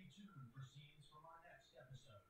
tuned for scenes from our next episode.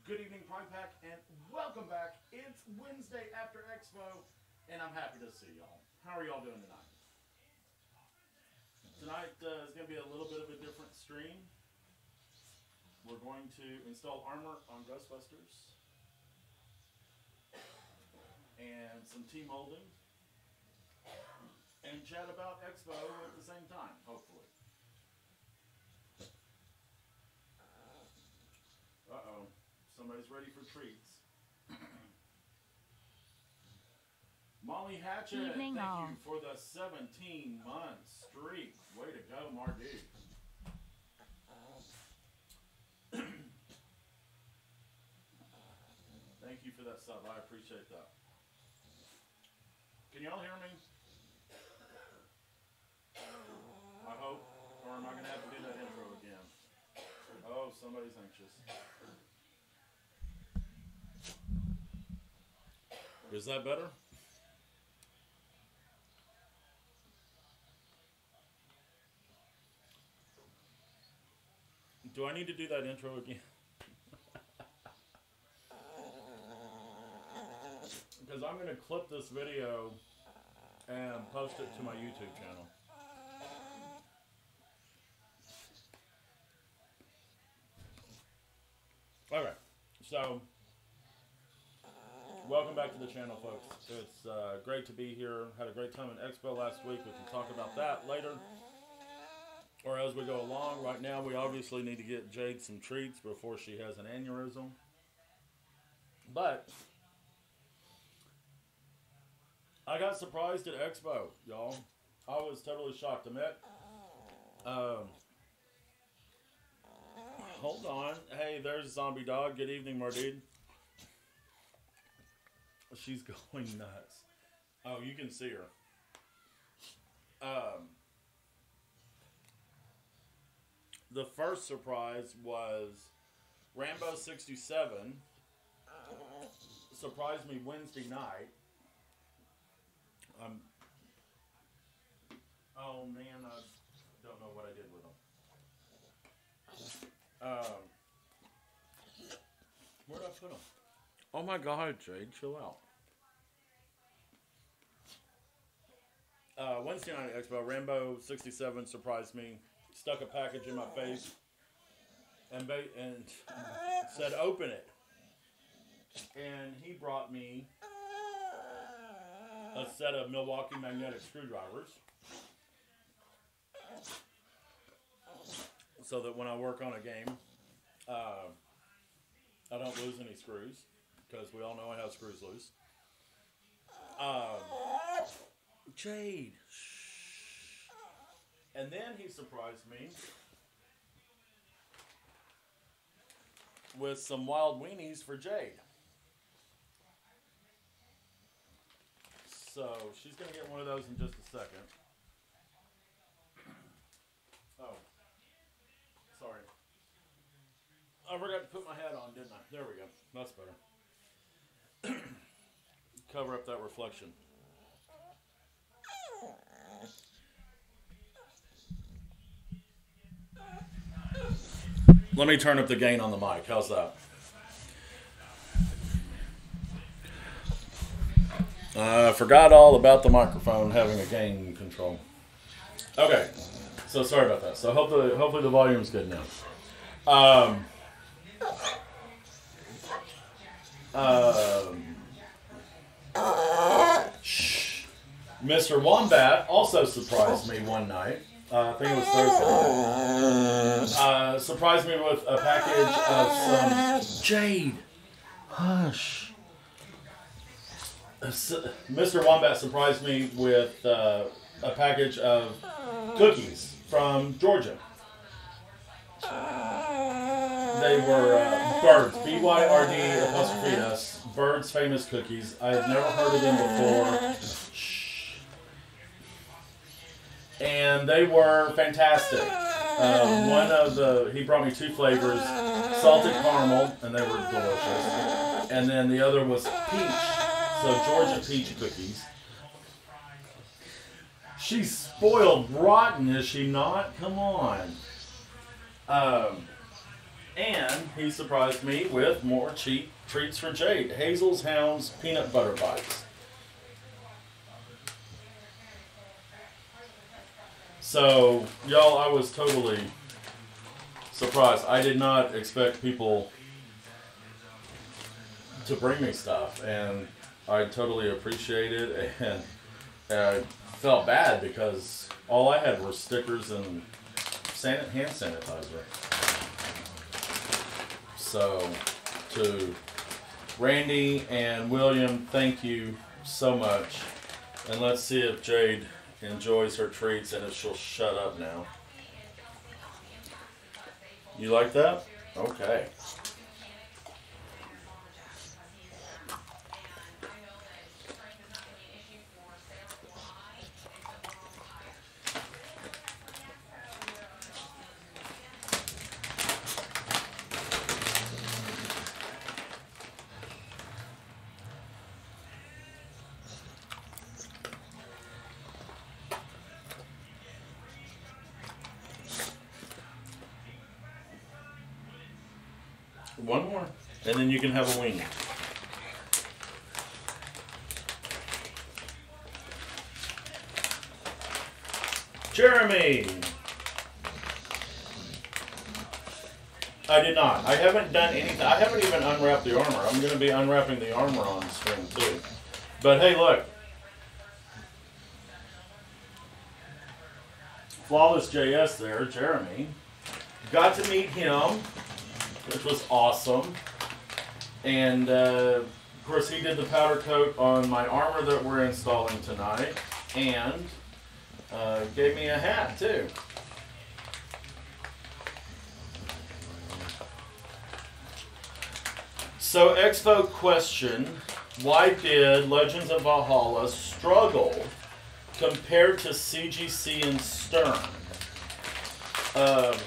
Good evening, Prime Pack, and welcome back. It's Wednesday after Expo, and I'm happy to see y'all. How are y'all doing tonight? Tonight is going to be a little bit of a different stream. We're going to install armor on Ghostbusters and some team holding and chat about Expo at the same time, hopefully. Uh-oh. Somebody's ready for treats. Molly Hatchet, Evening thank all. you for the 17-month streak. Way to go, Marty. Thank you for that sub. I appreciate that. Can y'all hear me? I hope. Or am I going to have to do that intro again? Oh, somebody's anxious. Is that better? Do I need to do that intro again? Because I'm going to clip this video and post it to my YouTube channel. Okay, so welcome back to the channel, folks. It's great to be here. Had a great time in Expo last week. We can talk about that later or as we go along. Right now, we obviously need to get Jade some treats before she has an aneurysm. But I got surprised at Expo, y'all. I was totally shocked. I met. Hold on. Hey, there's Zombie Dog. Good evening, Mardid. She's going nuts. Oh, you can see her. The first surprise was Rambo 67 surprised me Wednesday night. Oh man, I don't know what I did with them. Where'd I put them? Oh my God, Jade, chill out. Wednesday night at Expo, Rambo 67 surprised me. Stuck a package in my face and said, "Open it." And he brought me a set of Milwaukee magnetic screwdrivers, so that when I work on a game, I don't lose any screws, because we all know how screws loose. Jade. Shh. And then he surprised me with some wild weenies for Jade. So she's going to get one of those in just a second. Oh. Sorry. I forgot to put my hat on, didn't I? There we go. That's better. Cover up that reflection. Let me turn up the gain on the mic. How's that? I forgot all about the microphone having a gain control. Okay, so sorry about that. So hopefully the volume's good now. Mr. Wombat also surprised me one night. I think it was Thursday. Surprised me with a package of some Jade. Hush. Mr. Wombat surprised me with a package of cookies from Georgia. They were Birds, BYRD''S, Birds famous cookies. I had never heard of them before. And they were fantastic. He brought me two flavors, salted caramel, and they were delicious. And then the other was peach, so Georgia peach cookies. She's spoiled rotten, is she not? Come on. And he surprised me with more cheap treats for Jade. Hazel's Hounds peanut butter bites. So, y'all, I was totally surprised. I did not expect people to bring me stuff, and I totally appreciate it, and I felt bad because all I had were stickers and hand sanitizer. So, to Randy and William, thank you so much And let's see if Jade enjoys her treats and if she'll shut up now. You like that? Okay. One more, and then you can have a wing. Jeremy! I did not. I haven't done anything. I haven't even unwrapped the armor. I'm going to be unwrapping the armor on the stream too. But hey, look. Flawless JS there, Jeremy. Got to meet him, which was awesome. And, of course, he did the powder coat on my armor that we're installing tonight. And gave me a hat, too. So, Expo question, why did Legends of Valhalla struggle compared to CGC and Stern? I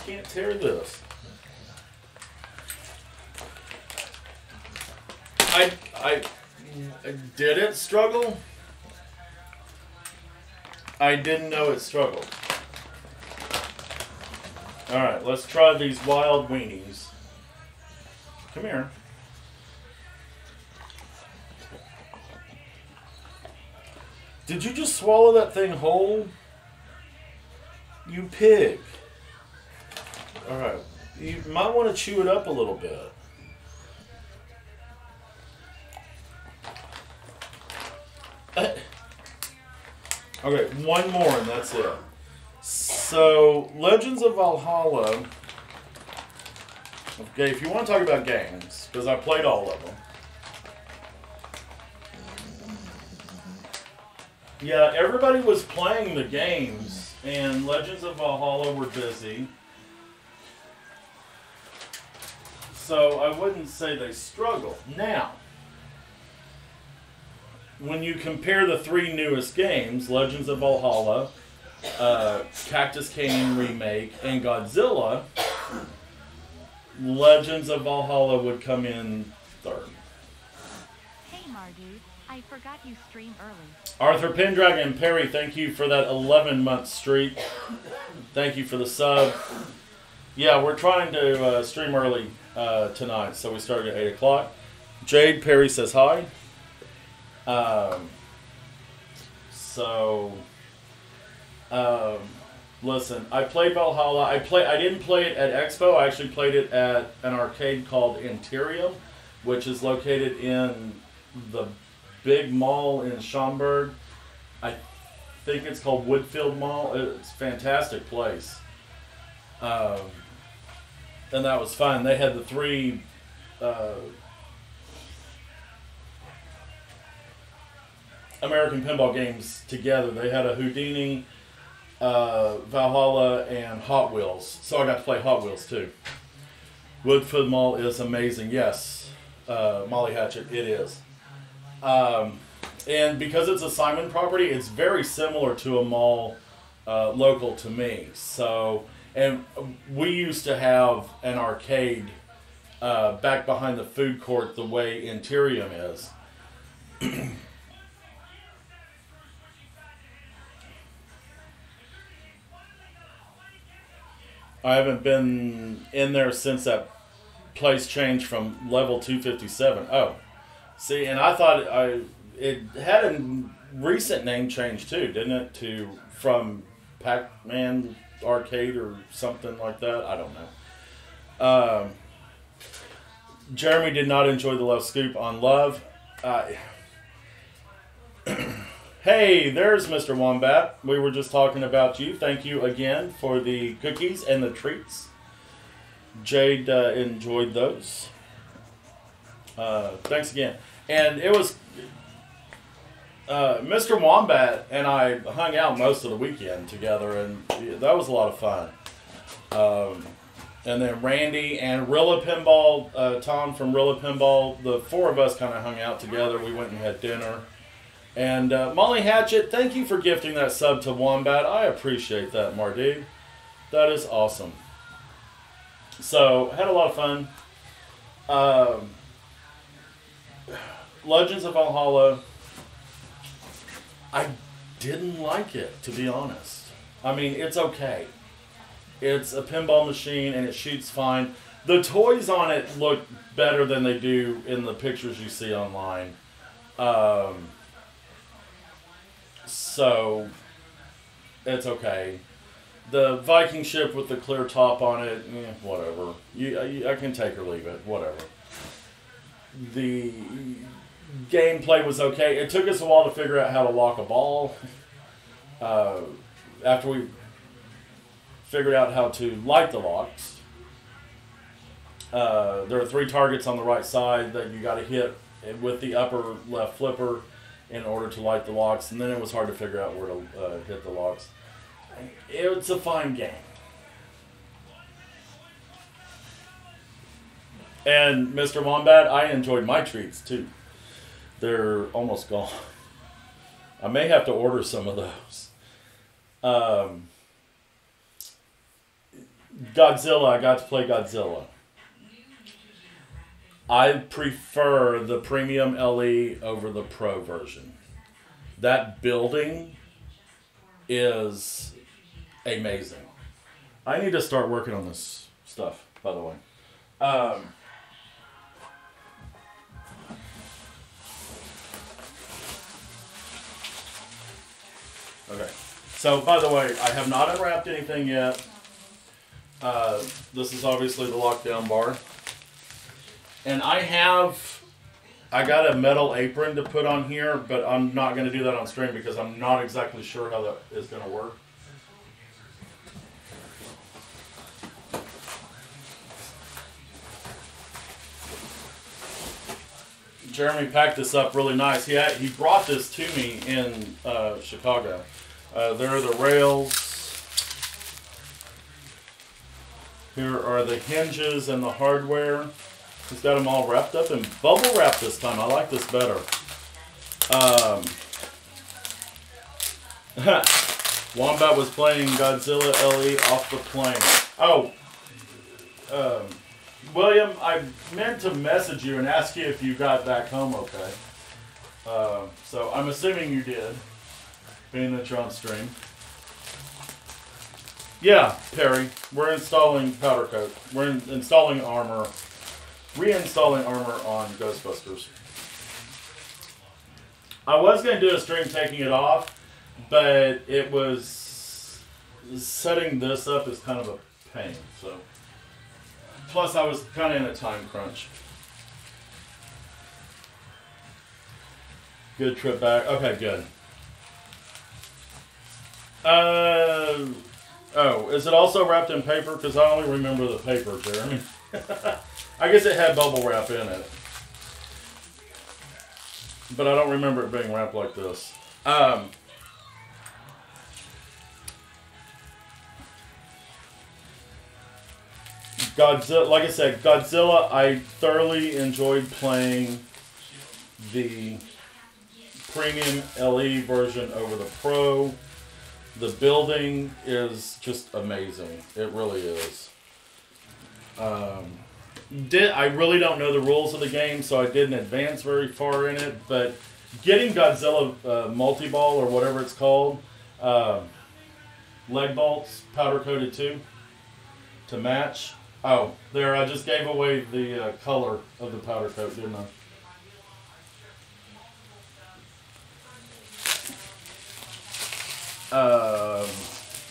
can't tear this. I did it struggle? I didn't know it struggled. Alright, let's try these wild weenies. Come here. Did you just swallow that thing whole? You pig. Alright, you might want to chew it up a little bit. Okay, one more and that's it. So, Legends of Valhalla. Okay, if you want to talk about games, because I played all of them. Yeah, everybody was playing the games, and Legends of Valhalla were busy. So, I wouldn't say they struggled. Now, when you compare the three newest games, Legends of Valhalla, Cactus Canyon Remake, and Godzilla, Legends of Valhalla would come in third. Hey Mardude, I forgot you stream early. Arthur Pendragon Perry, thank you for that 11-month streak. Thank you for the sub. Yeah, we're trying to stream early tonight, so we started at 8 o'clock. Jade Perry says hi. Listen, I played Valhalla. I didn't play it at Expo. I actually played it at an arcade called Interium, which is located in the big mall in Schaumburg. I think it's called Woodfield Mall. It's a fantastic place. And that was fun. They had the three American pinball games together. They had a Houdini, Valhalla, and Hot Wheels. So I got to play Hot Wheels too. Woodfield Mall is amazing. Yes, Molly Hatchet, it is. And because it's a Simon property, it's very similar to a mall local to me. So, and we used to have an arcade back behind the food court the way Interium is. I haven't been in there since that place changed from level 257. Oh, see, and I thought it had a recent name change too, didn't it? From Pac-Man Arcade or something like that. I don't know. Jeremy did not enjoy the Love Scoop on Love. Hey, there's Mr. Wombat. We were just talking about you. Thank you again for the cookies and the treats. Jade enjoyed those. Thanks again. And it was Mr. Wombat and I hung out most of the weekend together, and that was a lot of fun. And then Randy and Rilla Pinball, Tom from Rilla Pinball, the four of us kind of hung out together. We went and had dinner. And Molly Hatchet, thank you for gifting that sub to Wombat. I appreciate that, Mardude. That is awesome. So, had a lot of fun. Legends of Valhalla, I didn't like it, to be honest. I mean, it's okay. It's a pinball machine and it shoots fine. The toys on it look better than they do in the pictures you see online. So, it's okay. The Viking ship with the clear top on it, whatever. I can take or leave it, whatever. The gameplay was okay. It took us a while to figure out how to lock a ball. After we figured out how to light the locks. There are 3 targets on the right side that you got to hit with the upper left flipper in order to light the locks, and then it was hard to figure out where to hit the locks. It's a fine game. And Mr. Wombat, I enjoyed my treats too. They're almost gone. I may have to order some of those. Godzilla, I got to play Godzilla. I prefer the Premium LE over the Pro version. That building is amazing. I need to start working on this stuff, by the way. Okay. So, by the way, I have not unwrapped anything yet. This is obviously the lockdown bar. And I got a metal apron to put on here, but I'm not going to do that on stream because I'm not exactly sure how that is going to work. Jeremy packed this up really nice. He brought this to me in Chicago. There are the rails. Here are the hinges and the hardware. He's got them all wrapped up in bubble wrap this time. I like this better. Wombat was playing Godzilla LE off the plane. Oh, William, I meant to message you and ask you if you got back home okay. So I'm assuming you did, being that you're on stream. Yeah, Perry, we're installing powder coat. We're installing armor, reinstalling armor on Ghostbusters. I was going to do a stream taking it off, but it was setting this up is kind of a pain. So, plus I was kind of in a time crunch. Good trip back. Okay, good. Oh, is it also wrapped in paper? Because I only remember the paper, Jeremy. I guess it had bubble wrap in it. But I don't remember it being wrapped like this. Godzilla, like I said, Godzilla, I thoroughly enjoyed playing the Premium LE version over the Pro. The building is just amazing. It really is. I really don't know the rules of the game, so I didn't advance very far in it. But getting Godzilla multi-ball, or whatever it's called, leg bolts, powder-coated too, to match. Oh, there, I just gave away the color of the powder coat, didn't I?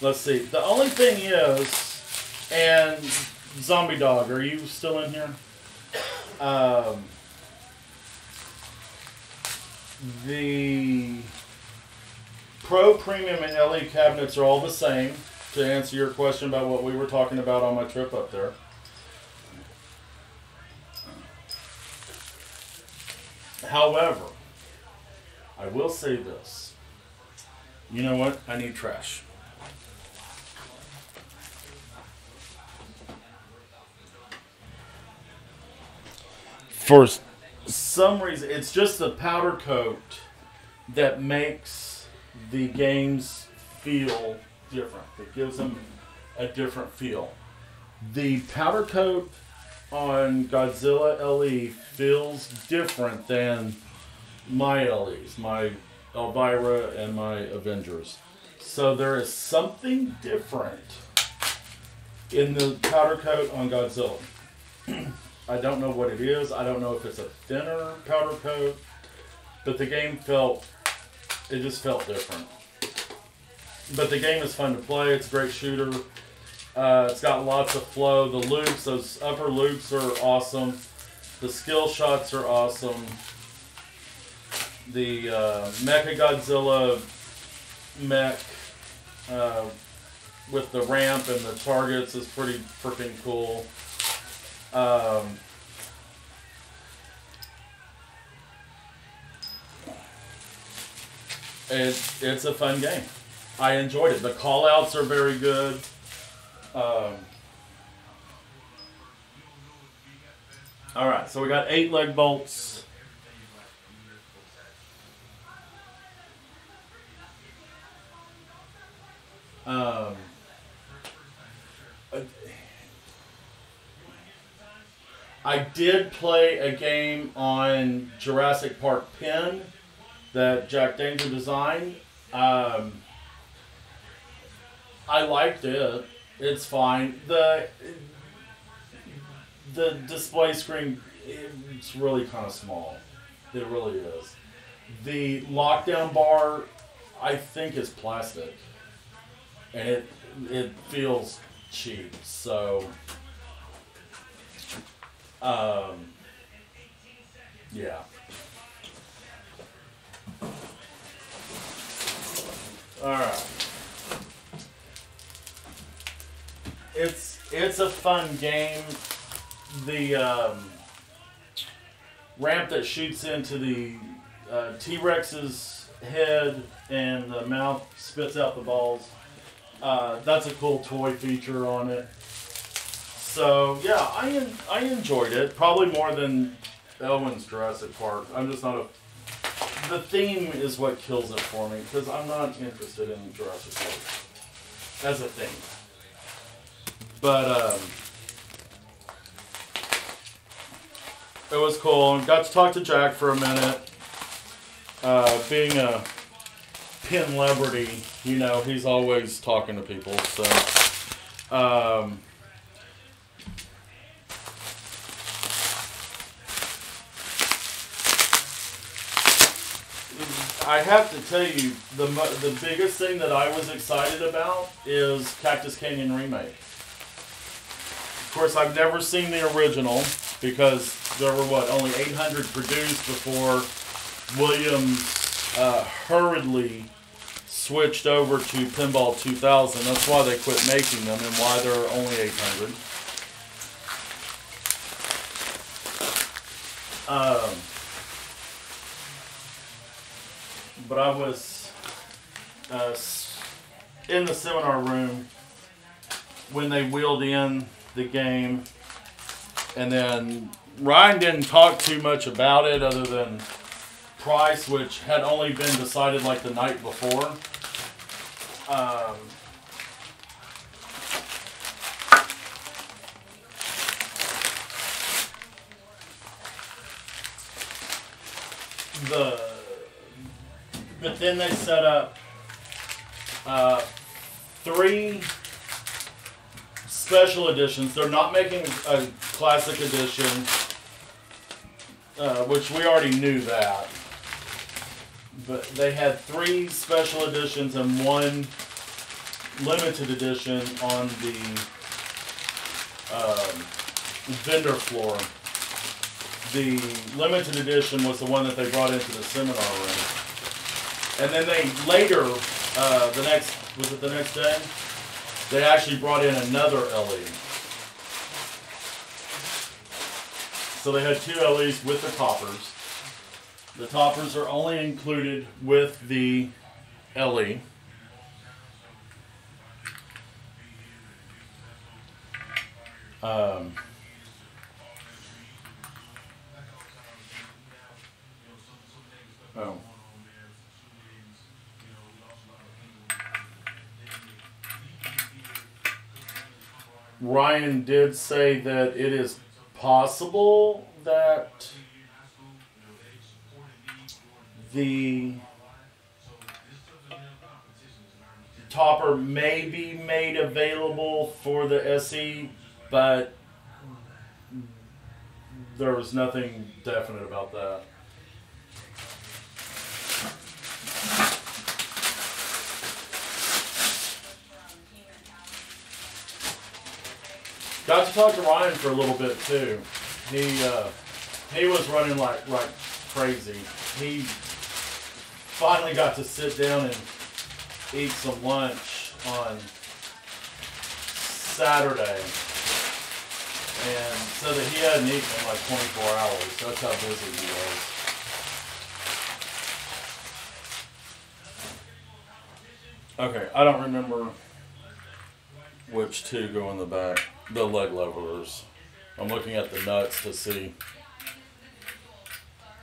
Let's see. The only thing is, and Zombie Dog, are you still in here? The Pro, Premium, and LE cabinets are all the same, to answer your question about what we were talking about on my trip up there. However, I will say this. You know what? I need trash. For some reason, it's just the powder coat that makes the games feel different. It gives them a different feel. The powder coat on Godzilla LE feels different than my LEs, my Elvira and my Avengers. So there is something different in the powder coat on Godzilla. I don't know what it is. I don't know if it's a thinner powder coat, but the game just felt different. But the game is fun to play. It's a great shooter. It's got lots of flow. The loops, those upper loops are awesome. The skill shots are awesome. The Mecha Godzilla mech with the ramp and the targets is pretty freaking cool. It's a fun game. I enjoyed it. The call-outs are very good. Alright, so we got 8 leg bolts. I did play a game on Jurassic Park Pin that Jack Danger designed. I liked it. It's fine. The display screen, it's really kind of small. It really is. The lockdown bar, I think, is plastic, and it feels cheap. So, yeah. All right. It's a fun game. The ramp that shoots into the T-Rex's head and the mouth spits out the balls. That's a cool toy feature on it. So yeah, I enjoyed it probably more than Elwyn's Jurassic Park. I'm just not a. The theme is what kills it for me because I'm not interested in Jurassic Park as a theme. But it was cool. Got to talk to Jack for a minute. Being a pin celebrity, you know, he's always talking to people. So, I have to tell you, the biggest thing that I was excited about is Cactus Canyon Remake. Of course, I've never seen the original because there were, only 800 produced before Williams hurriedly switched over to Pinball 2000. That's why they quit making them and why there are only 800. But I was in the seminar room when they wheeled in the game, and then Ryan didn't talk too much about it other than price, which had only been decided like the night before. But then they set up 3 special editions. They're not making a classic edition, which we already knew that. But they had 3 special editions and 1 limited edition on the vendor floor. The limited edition was the one that they brought into the seminar room. And then they later, the next day? They actually brought in another LE. So they had 2 LEs with the toppers. The toppers are only included with the LE. Um, oh. Ryan did say that it is possible that the topper may be made available for the SE, but there was nothing definite about that. Got to talk to Ryan for a little bit too. He was running like crazy. He finally got to sit down and eat some lunch on Saturday, and so that he hadn't eaten in like 24 hours. That's how busy he was. Okay, I don't remember which two go in the back. The leg levelers. I'm looking at the nuts to see.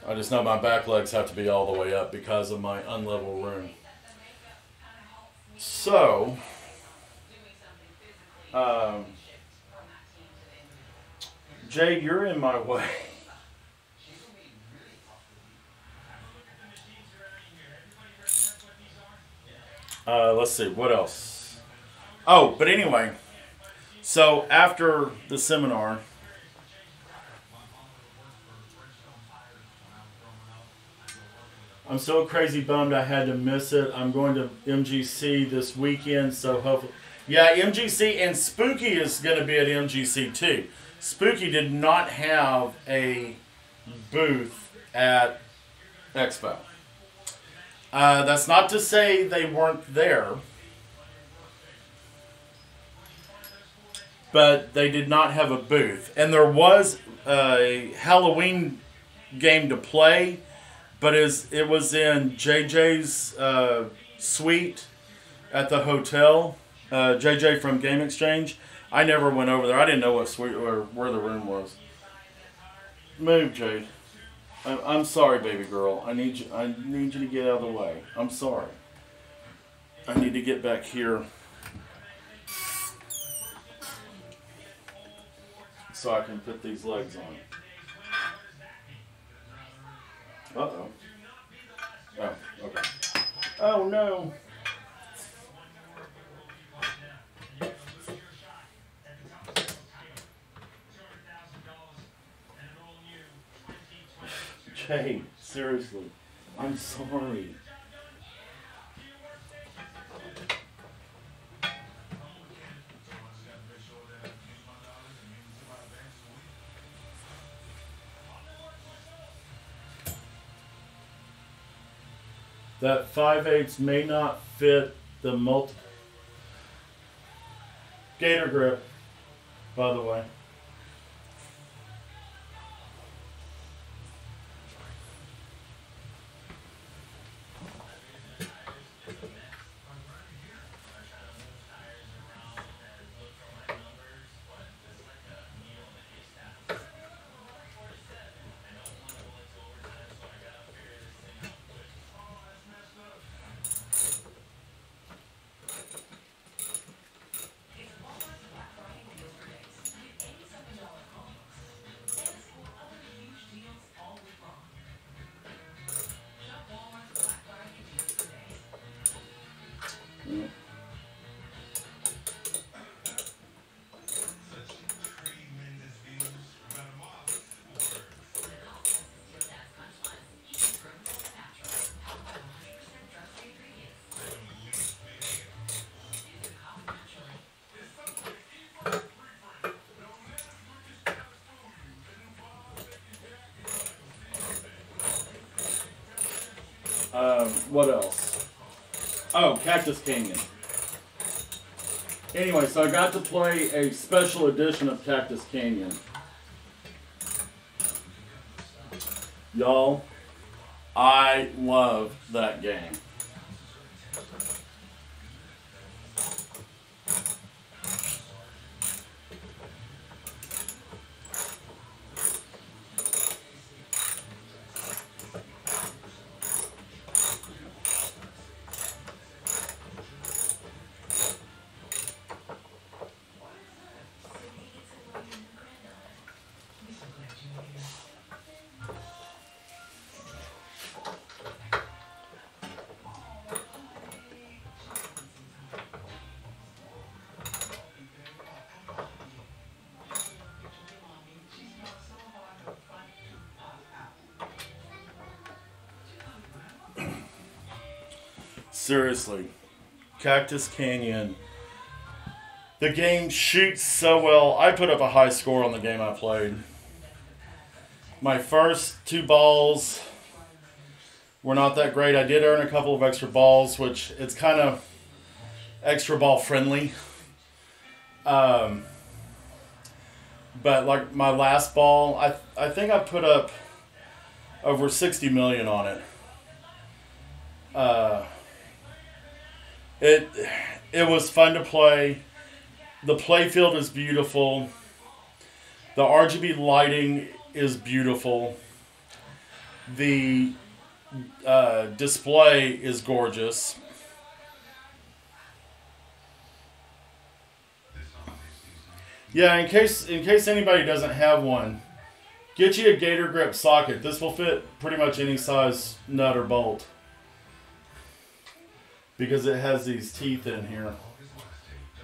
I just know my back legs have to be all the way up because of my unlevel room. So, Jay, you're in my way. Let's see, what else? Oh, but anyway, so after the seminar, I'm so crazy bummed I had to miss it. I'm going to MGC this weekend, so hopefully... Yeah, MGC, and Spooky is going to be at MGC too. Spooky did not have a booth at Expo. That's not to say they weren't there, but they did not have a booth. And there was a Halloween game to play, but it was in JJ's suite at the hotel. JJ from Game Exchange. I never went over there. I didn't know what suite or where the room was. Move, Jade. I'm sorry, baby girl. I need you to get out of the way. I'm sorry. I need to get back here so I can put these legs on. Uh-oh. Oh, okay. Oh, no. Jay, seriously. I'm sorry. That 5/8 may not fit the Gator grip, by the way. What else? Oh, Cactus Canyon. Anyway, so I got to play a special edition of Cactus Canyon. Y'all, I love that game. Seriously, Cactus Canyon. The game shoots so well. I put up a high score on the game I played. My first 2 balls were not that great. I did earn a couple of extra balls, which it's kind of extra ball friendly. But like my last ball, I think I put up over 60 million on it. It was fun to play. The playfield is beautiful. The RGB lighting is beautiful. The display is gorgeous. Yeah, in case anybody doesn't have one, get you a Gator Grip socket. This will fit pretty much any size nut or bolt, because it has these teeth in here.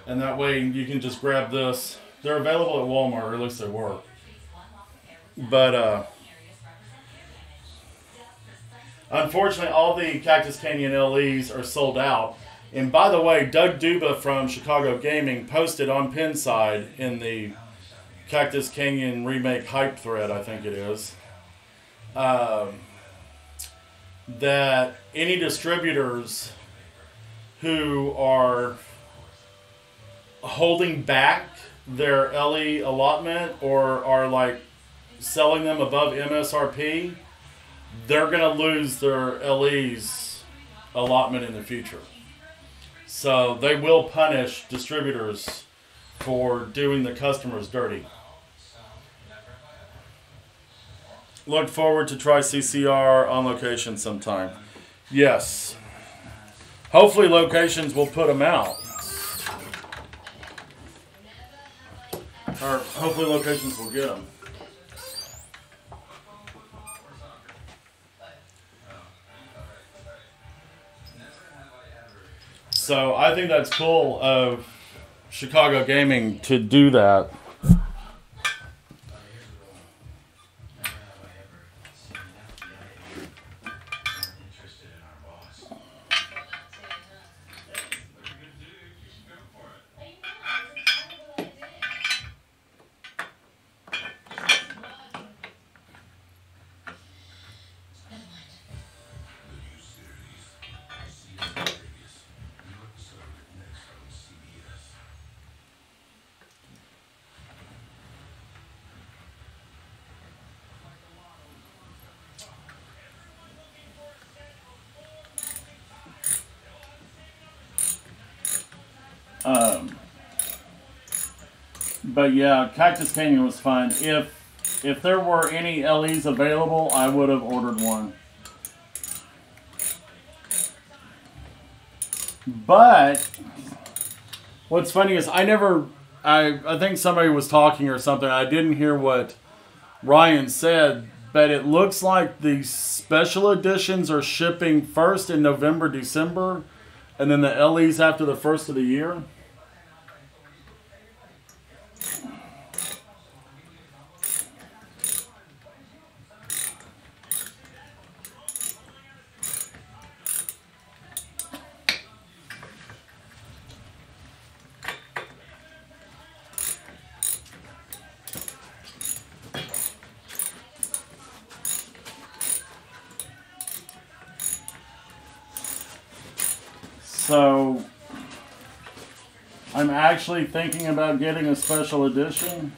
And that way you can just grab this. They're available at Walmart, or at least they were. But unfortunately, all the Cactus Canyon LEs are sold out. And by the way, Doug Duba from Chicago Gaming posted on Pinside in the Cactus Canyon remake hype thread, I think it is, that any distributors who are holding back their LE allotment or are like selling them above MSRP, they're going to lose their LE's allotment in the future. So they will punish distributors for doing the customers dirty. Look forward to try CCR on location sometime. Yes. Hopefully locations will put them out. Or hopefully locations will get them. So I think that's cool of Chicago Gaming to do that. But yeah, Cactus Canyon was fun. If there were any LEs available, I would have ordered one. But what's funny is I think somebody was talking or something. I didn't hear what Ryan said, but it looks like the special editions are shipping first in November, December, and then the LEs after the first of the year. So, I'm actually thinking about getting a special edition.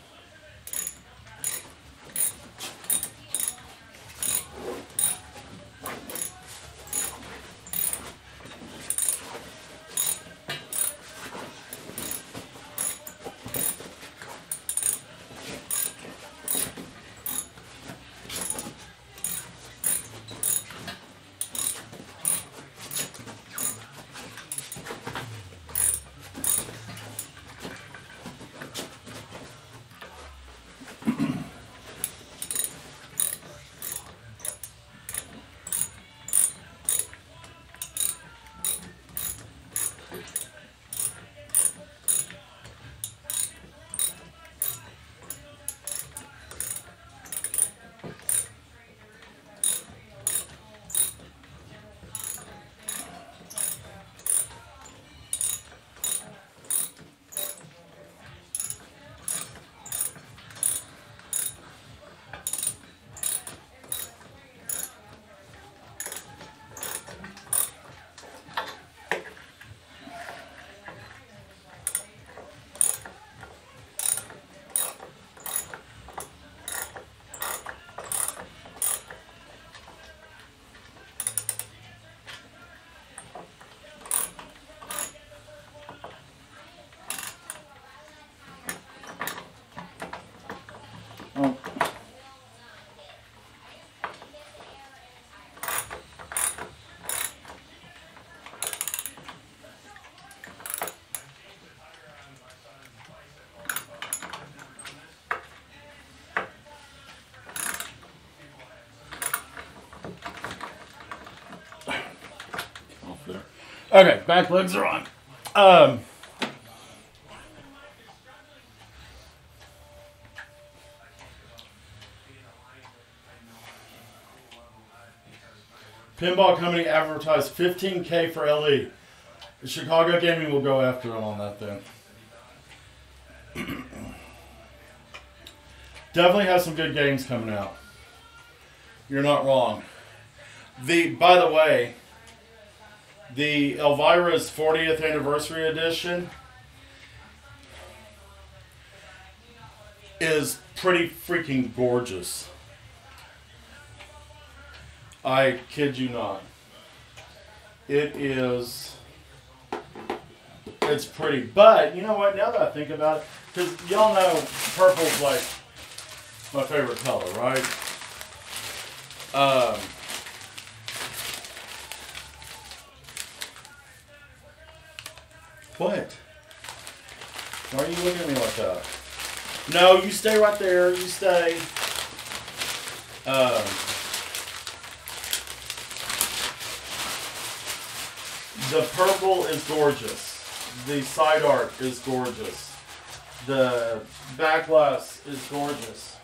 Okay, back legs are on. Pinball company advertised $15K for LE. Chicago Gaming will go after them on that then. Definitely have some good games coming out. You're not wrong. By the way, the Elvira's 40th anniversary edition is pretty freaking gorgeous. I kid you not. It is. It's pretty. But, you know what? Now that I think about it, because y'all know purple's like my favorite color, right? What? Why are you looking at me like that? No, you stay right there. You stay. The purple is gorgeous. The side art is gorgeous. The back glass is gorgeous.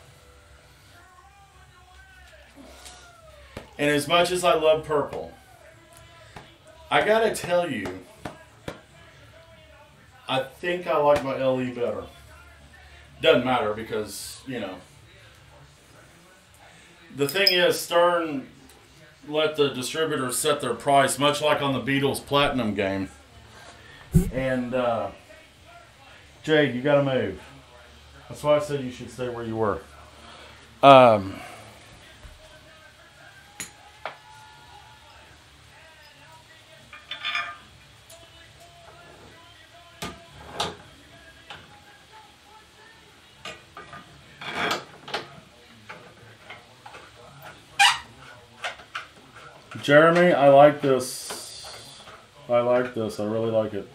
And as much as I love purple, I gotta tell you, I think I like my LE better. Doesn't matter because, you know. The thing is, Stern let the distributors set their price, much like on the Beatles Platinum game. And, Jade, you gotta move. That's why I said you should stay where you were. Jeremy, I like this. I like this. I really like it.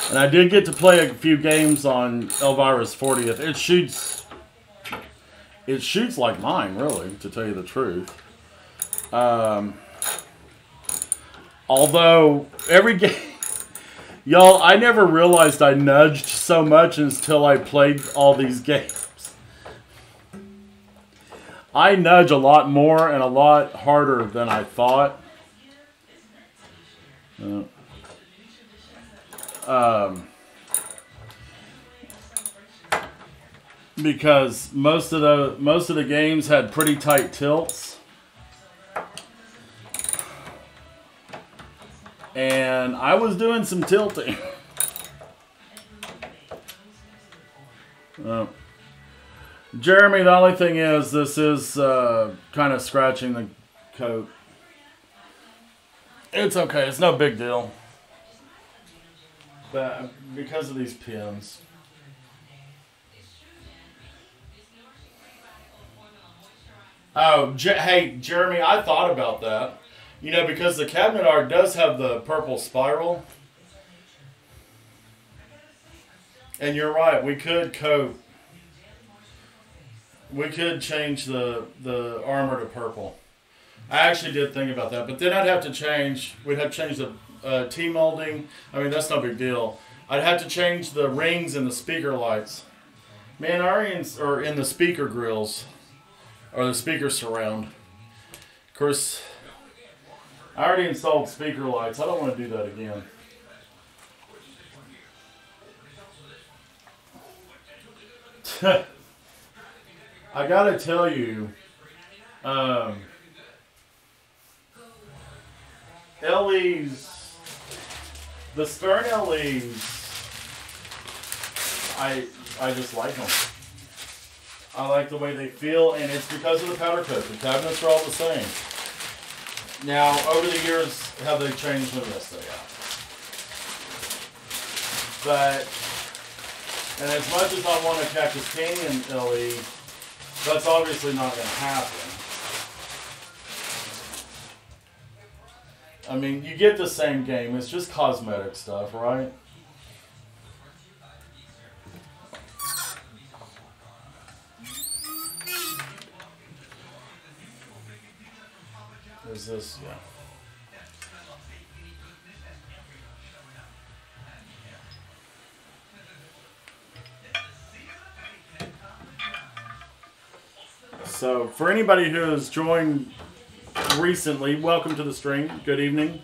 And I did get to play a few games on Elvira's 40th. It shoots like mine, really, to tell you the truth. Although every game, y'all, I never realized I nudged so much until I played all these games. I nudge a lot more and a lot harder than I thought. Because most of the games had pretty tight tilts, and I was doing some tilting. Jeremy, the only thing is this is kind of scratching the coat. It's okay. It's no big deal. But because of these pins. Oh, hey, Jeremy, I thought about that. You know, because the cabinet art does have the purple spiral. And you're right, we could coat. We could change the armor to purple. I actually did think about that. But then we'd have to change the T-molding. I mean, that's no big deal. I'd have to change the rings and the speaker lights. Man, are in the speaker grills. Or the speaker surround. Of course, I already installed speaker lights. I don't want to do that again. I gotta tell you, LEs, the Stern LEs, I just like them. I like the way they feel, and it's because of the powder coat. The cabinets are all the same. Now, over the years, have they changed them? Yes, they have. But And as much as I want a Cactus Canyon LE, that's obviously not going to happen. I mean, you get the same game. It's just cosmetic stuff, right? Is this? Yeah. So, for anybody who has joined recently, welcome to the stream. Good evening.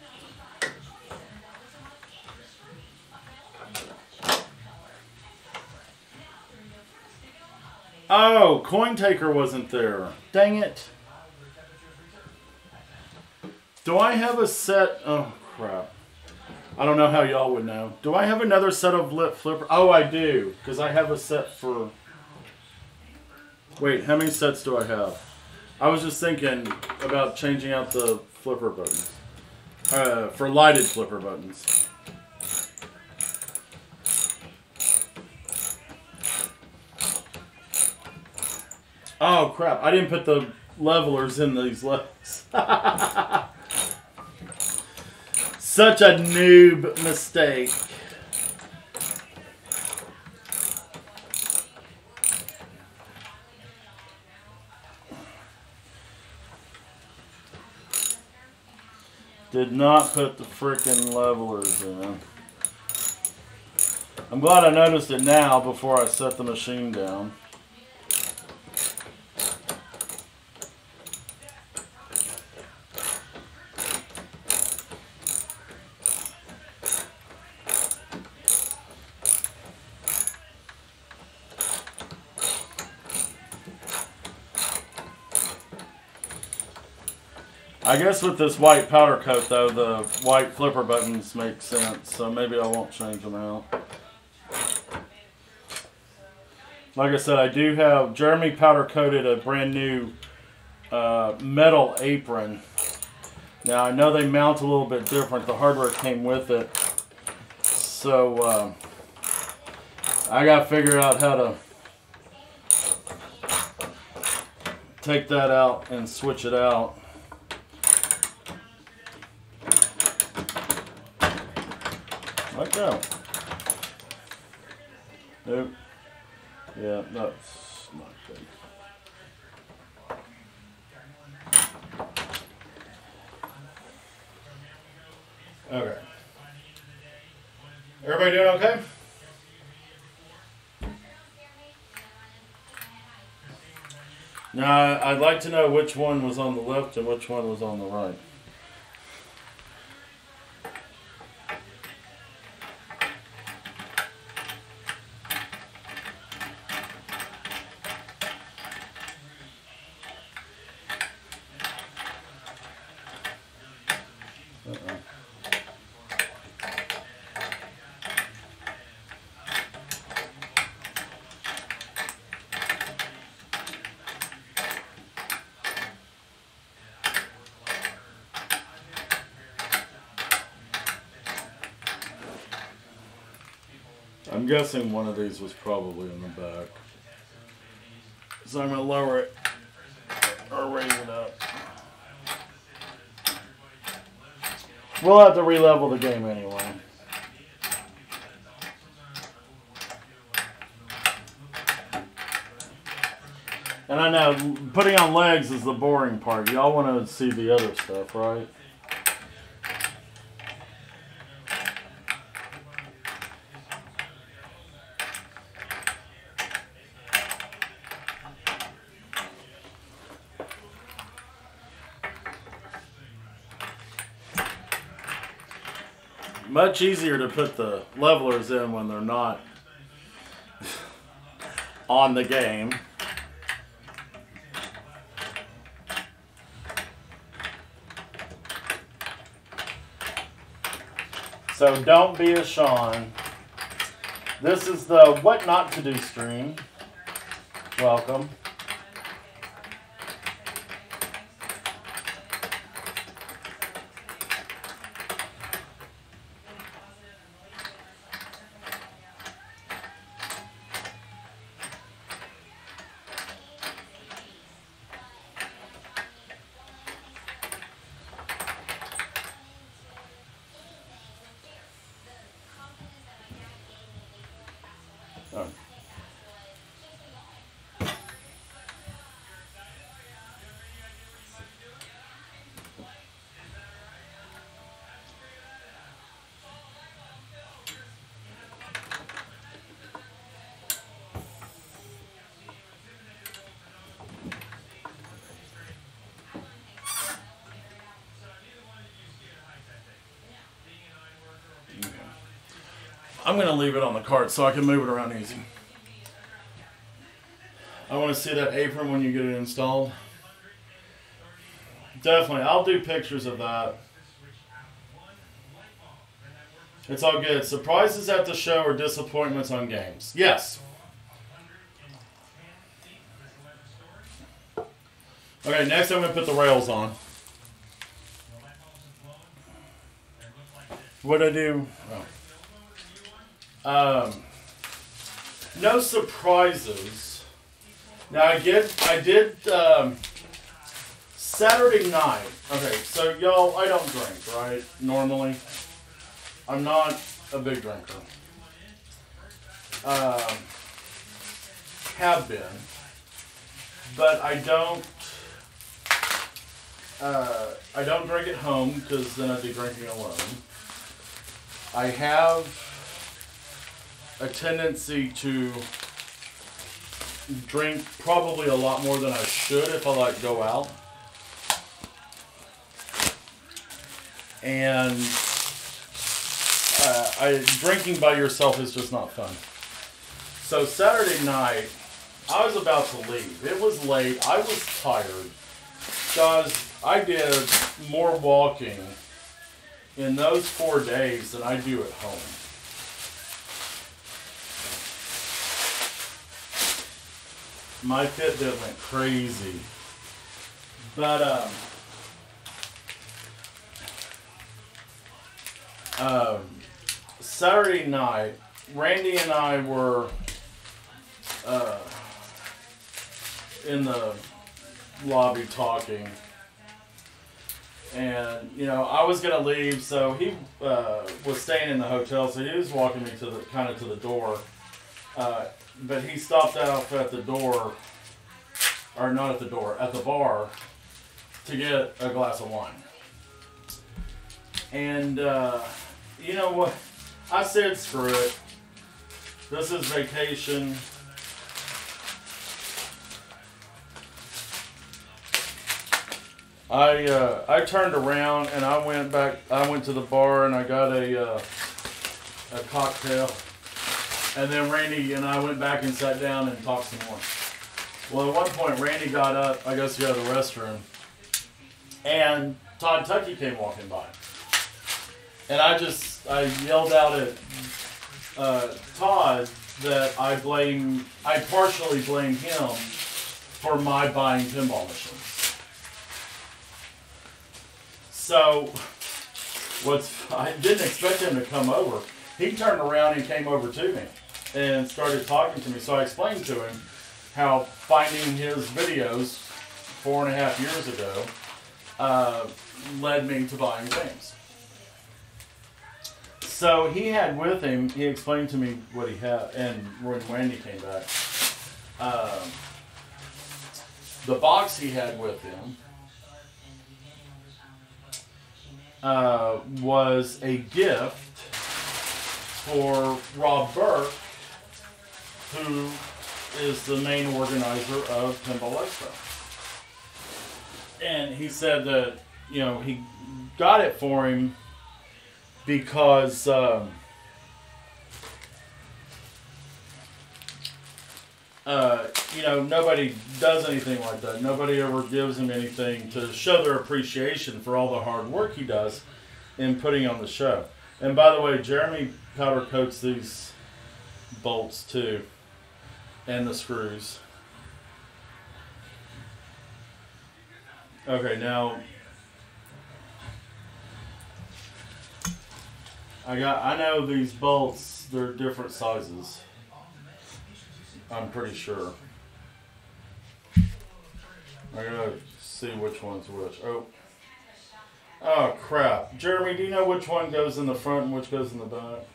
Oh, Coin Taker wasn't there. Dang it. Do I have a set? Oh, crap. I don't know how y'all would know. Do I have another set of lit flipper? Oh, I do. Because I have a set for... Wait, how many sets do I have? I was just thinking about changing out the flipper buttons. For lighted flipper buttons. Oh, crap. I didn't put the levelers in these levels. Such a noob mistake. Did not put the frickin' levelers in. I'm glad I noticed it now before I set the machine down. I guess with this white powder coat, though, the white flipper buttons make sense, so maybe I won't change them out. Like I said, I do have Jeremy powder coated a brand new metal apron. Now, I know they mount a little bit different. The hardware came with it. So, I got to figure out how to take that out and switch it out. Let go. Nope. Yeah, that's not good. Okay. Everybody doing okay? Now, I'd like to know which one was on the left and which one was on the right. I'm guessing one of these was probably in the back. So I'm going to lower it or raise it up. We'll have to re-level the game anyway. And I know putting on legs is the boring part. Y'all want to see the other stuff, right? Much easier to put the levelers in when they're not on the game. So don't be a Sean. This is the What Not to Do stream. Welcome. Oh. I'm going to leave it on the cart so I can move it around easy. I want to see that apron when you get it installed. Definitely. I'll do pictures of that. It's all good. Surprises at the show or disappointments on games? Yes. Okay, next I'm going to put the rails on. What'd I do? Oh. No surprises. Now I did Saturday night. Okay, so y'all, I don't drink, right? Normally. I'm not a big drinker. Have been. But I don't drink at home because then I'd be drinking alone. I have a tendency to drink probably a lot more than I should if I go out. And drinking by yourself is just not fun. So Saturday night, I was about to leave. It was late. I was tired. Guys, I did more walking in those 4 days than I do at home. My Fitbit went crazy. But, Saturday night, Randy and I were in the lobby talking. And, I was going to leave, so he was staying in the hotel, so he was walking me to the door. But he stopped off at the door, or not at the door, at the bar to get a glass of wine. And, you know what? I said, screw it. This is vacation. I turned around and I went to the bar and I got a cocktail. And then Randy and I went back and sat down and talked some more. Well, at one point, Randy got up, I guess, to go to the restroom. And Todd Tucky came walking by. And I yelled out at Todd that I partially blame him for my buying pinball machines. So, I didn't expect him to come over. He turned around and came over to me and started talking to me. So I explained to him how finding his videos 4.5 years ago led me to buying games. So he had with him, he explained to me what he had, and when Randy came back, the box he had with him was a gift for Rob Burke, who is the main organizer of Pinball Expo. And he said that, he got it for him because nobody does anything like that. Nobody ever gives him anything to show their appreciation for all the hard work he does in putting on the show. And by the way, Jeremy powder coats these bolts too, and the screws. Okay, now I know these bolts, they're different sizes. I'm pretty sure. I gotta see which one's which. Oh crap. Jeremy, do you know which one goes in the front and which goes in the back?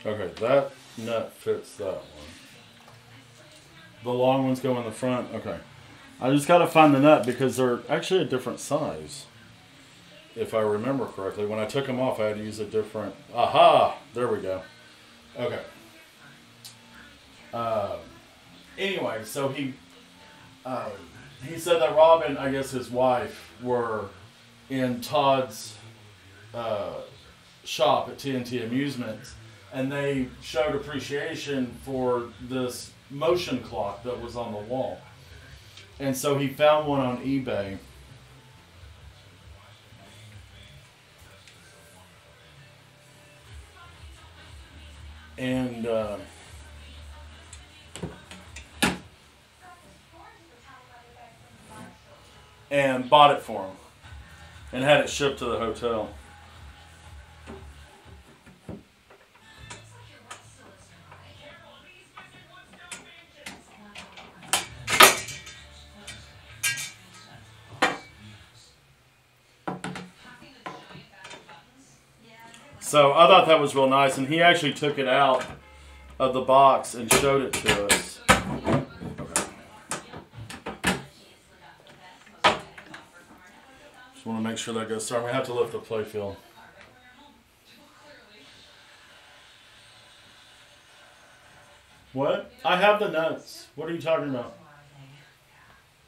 Okay, that nut fits that one. The long ones go in the front. Okay. I just got to find the nut because they're actually a different size. If I remember correctly. When I took them off, I had to use a different... Aha! There we go. Okay. Anyway, so he said that Rob and, I guess, his wife were in Todd's shop at TNT Amusements, and they showed appreciation for this motion clock that was on the wall. And so he found one on eBay. And bought it for him and had it shipped to the hotel. So I thought that was real nice, and he actually took it out of the box and showed it to us. Just want to make sure that goes. Sorry, we have to lift the playfield. What? I have the nuts. What are you talking about?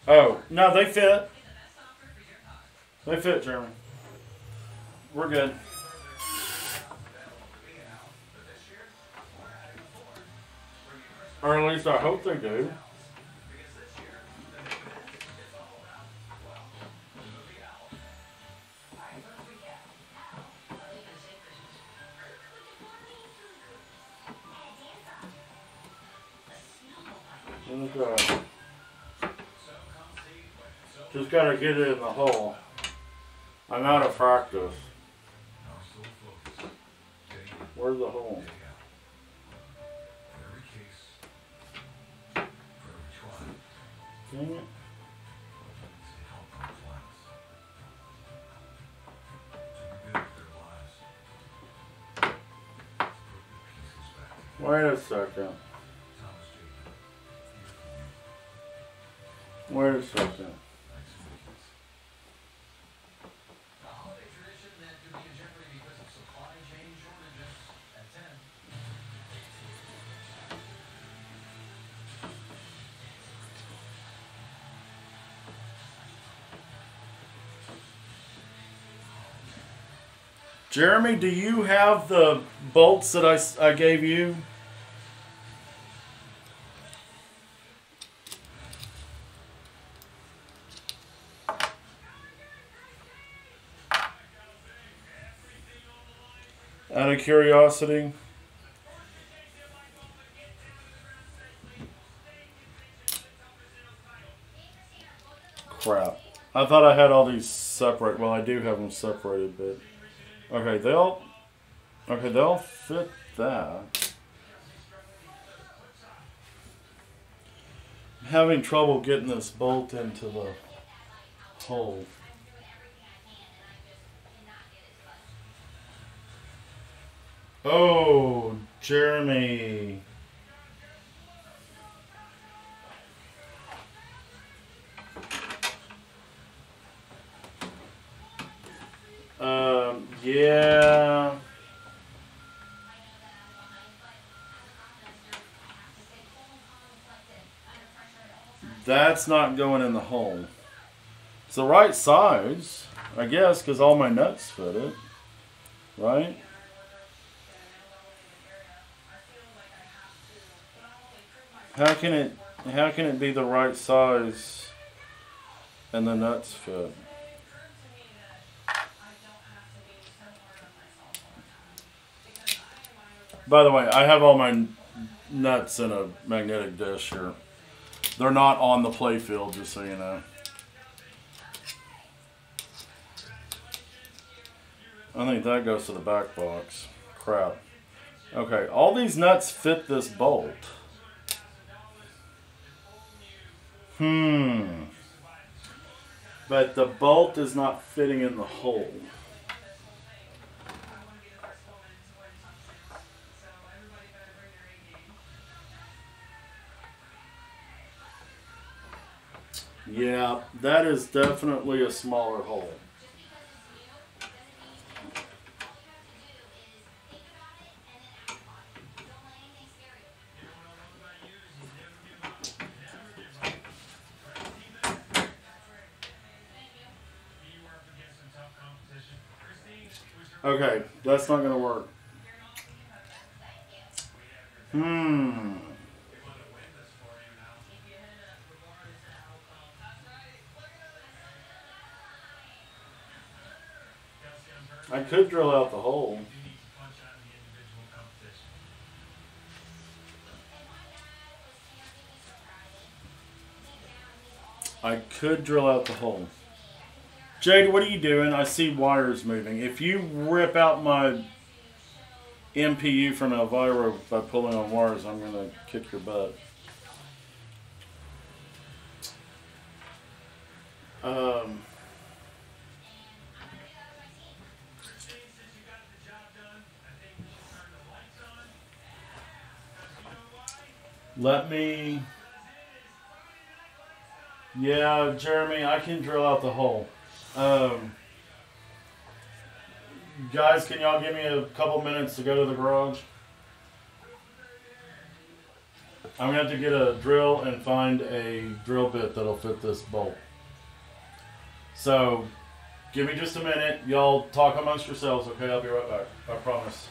Oh, no, they fit. They fit, Jeremy. We're good. Or at least I hope they do. Just gotta get it in the hole. I'm out of practice. Where's the hole? Dang it. Wait a second. Wait a second. Jeremy, do you have the bolts that I gave you? Out of curiosity. Crap. I thought I had all these separate. Well, I do have them separated, but okay, they'll fit that. I'm having trouble getting this bolt into the hole. Oh, Jeremy. Yeah. That's not going in the hole. It's the right size, I guess, because all my nuts fit it. Right? How can it be the right size and the nuts fit? By the way, I have all my nuts in a magnetic dish here. They're not on the playfield, just so you know. I think that goes to the back box. Crap. Okay, all these nuts fit this bolt. But the bolt is not fitting in the hole. Yeah, that is definitely a smaller hole. Okay, that's not gonna work. I could drill out the hole. I could drill out the hole. Jade, what are you doing? I see wires moving. If you rip out my MPU from Elvira by pulling on wires, I'm going to kick your butt. Let me... Yeah, Jeremy, I can drill out the hole. Guys, can y'all give me a couple minutes to go to the garage? I'm going to have to get a drill and find a drill bit that'll fit this bolt. So, give me just a minute. Y'all talk amongst yourselves, okay? I'll be right back. I promise.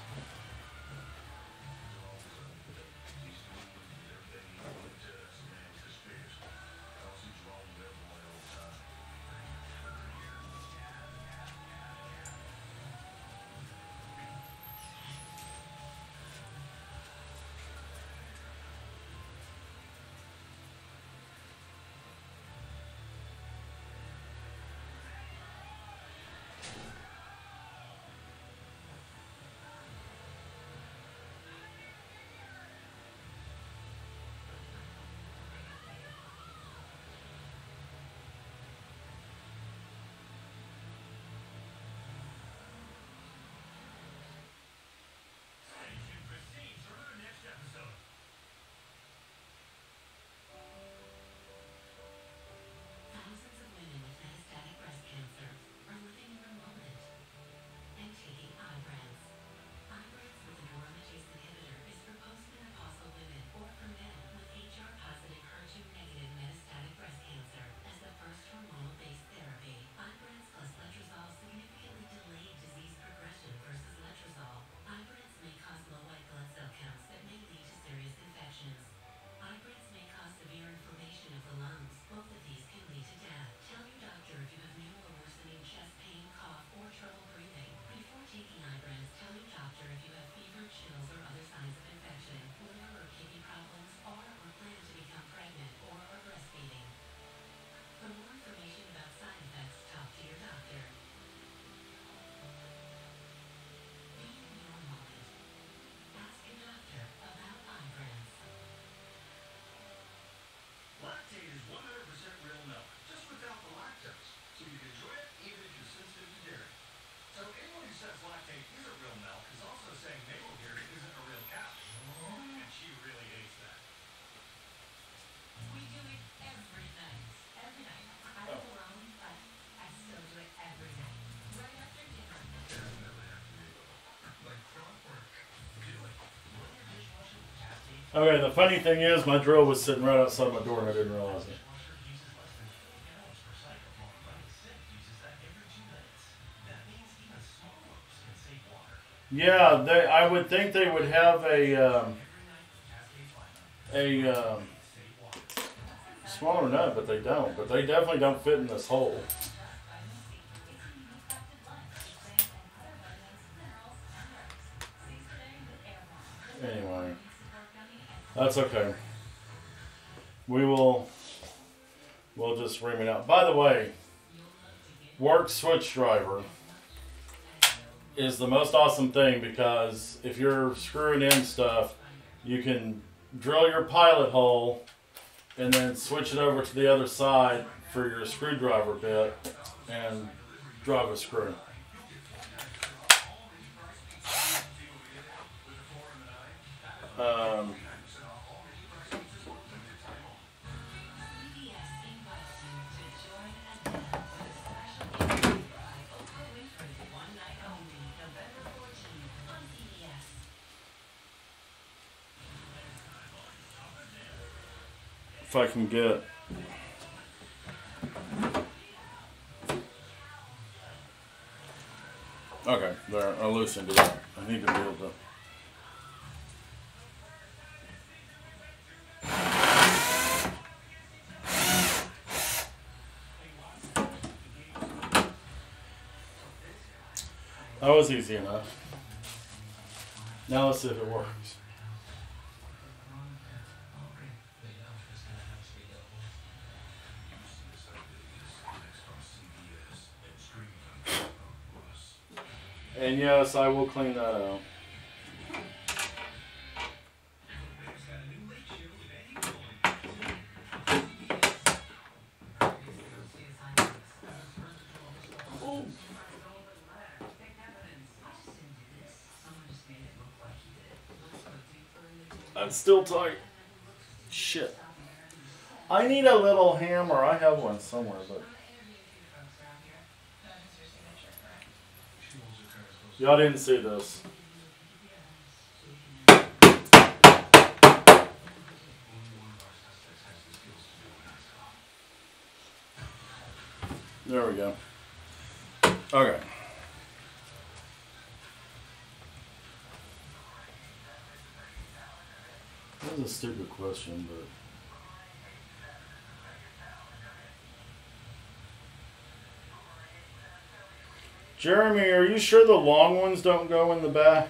Okay, the funny thing is, my drill was sitting right outside my door and I didn't realize it. Yeah, I would think they would have a smaller nut, but they don't. But they definitely don't fit in this hole. Anyway, that's okay. We'll just ream it out. By the way, work switch driver is the most awesome thing because if you're screwing in stuff, you can drill your pilot hole and then switch it over to the other side for your screwdriver bit and drive a screw. if I can get. Okay, there. I loosened it up. I need to be able to. That was easy enough. Now let's see if it works. And yes, I will clean that out. That's still tight. Shit. I need a little hammer. I have one somewhere, but. Y'all didn't see this. There we go. Okay. That was a stupid question, but. Jeremy, are you sure the long ones don't go in the back?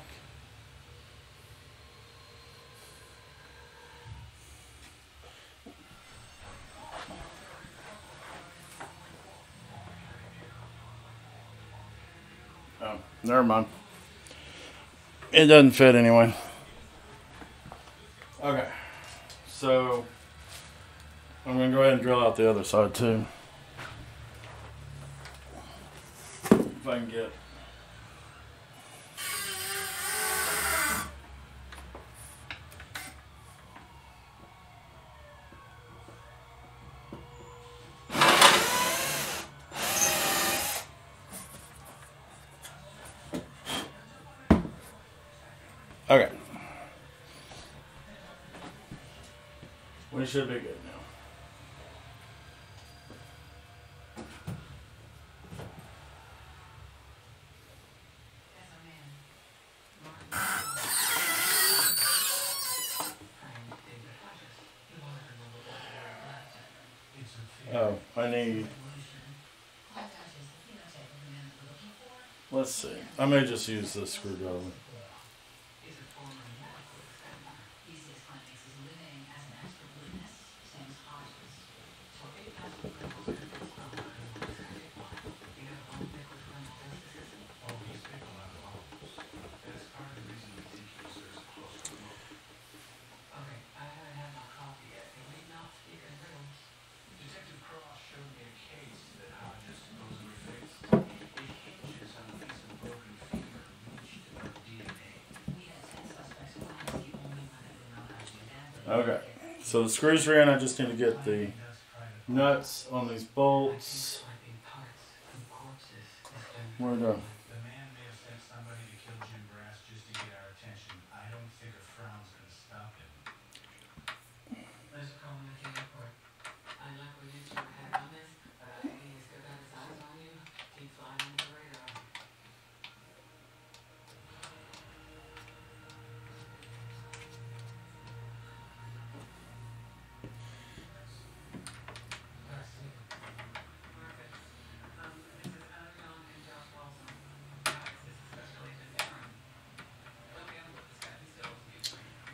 Oh, never mind. It doesn't fit anyway. Okay, so I'm going to go ahead and drill out the other side too. If I can get. Okay. We should be good now. Oh, I need. Let's see. I may just use this screwdriver. Okay, so the screws are in. I just need to get the nuts on these bolts. Where the? The man may have sent somebody to kill Jim Brass just to get our attention. I don't think a frown's gonna stop him. There's a call in the airport. I like where you two are headed on this, but I think he's still got his eyes on you. Keep flying under the radar.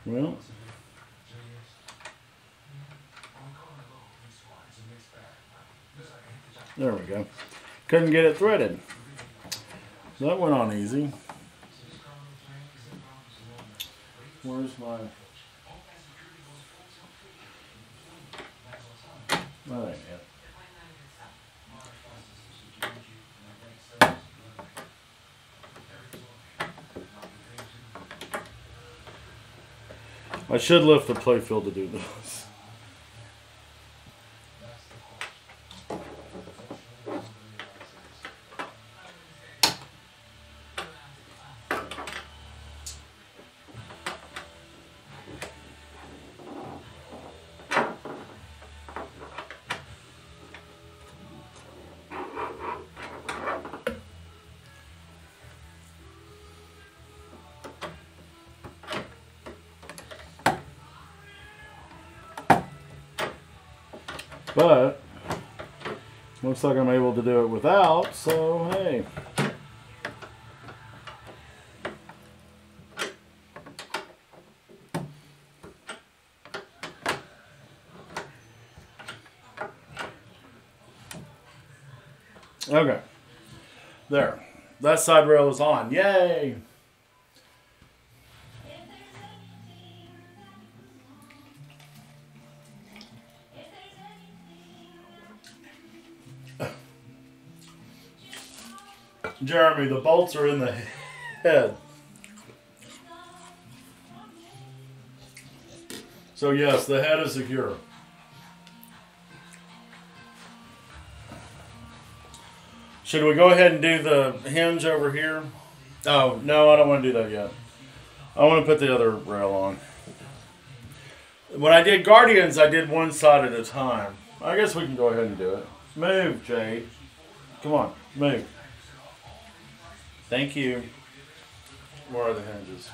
Well, there we go. Couldn't get it threaded. That went on easy. Where's my... That ain't it. I should lift the playfield to do this. But looks like I'm able to do it without, so hey. Okay. There. That side rail is on. Yay! Jeremy, the bolts are in the head. So yes, the head is secure. Should we go ahead and do the hinge over here? Oh, no, I don't want to do that yet. I want to put the other rail on. When I did Guardians, I did one side at a time. I guess we can go ahead and do it. Move, Jade. Come on, move. Thank you. Where are the hinges?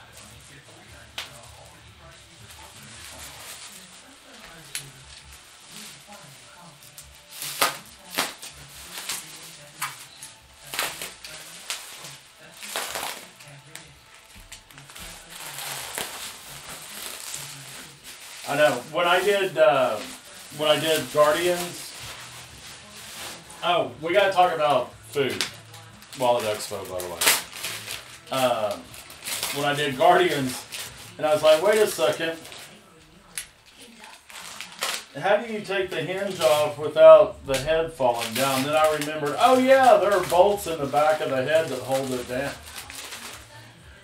I know. When I did Guardians. Oh, we gotta talk about food while at Expo, by the way. When I did Guardians, and I was like, wait a second. How do you take the hinge off without the head falling down? Then I remembered, oh yeah, there are bolts in the back of the head that hold it down.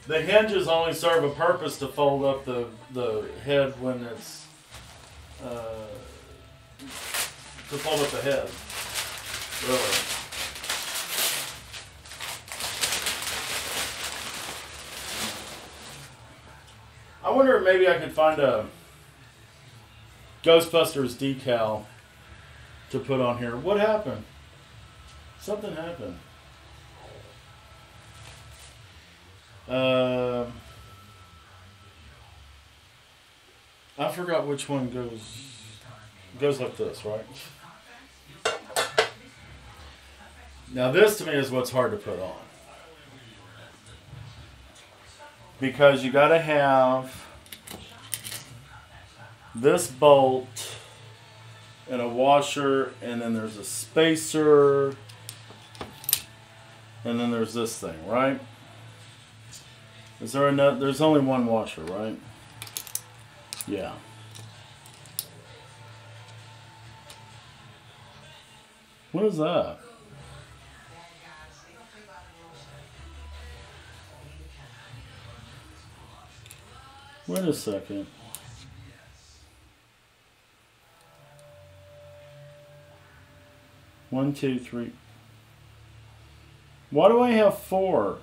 The hinges only serve a purpose to fold up the head when it's to fold up the head. Really. I wonder if maybe I could find a Ghostbusters decal to put on here. What happened? Something happened. I forgot which one goes like this, right? Now this to me is what's hard to put on. Because you gotta have this bolt and a washer, and then there's a spacer, and then there's this thing, right? Is there another? There's only one washer, right? Yeah. What is that? Wait a second. One, two, three. Why do I have 4?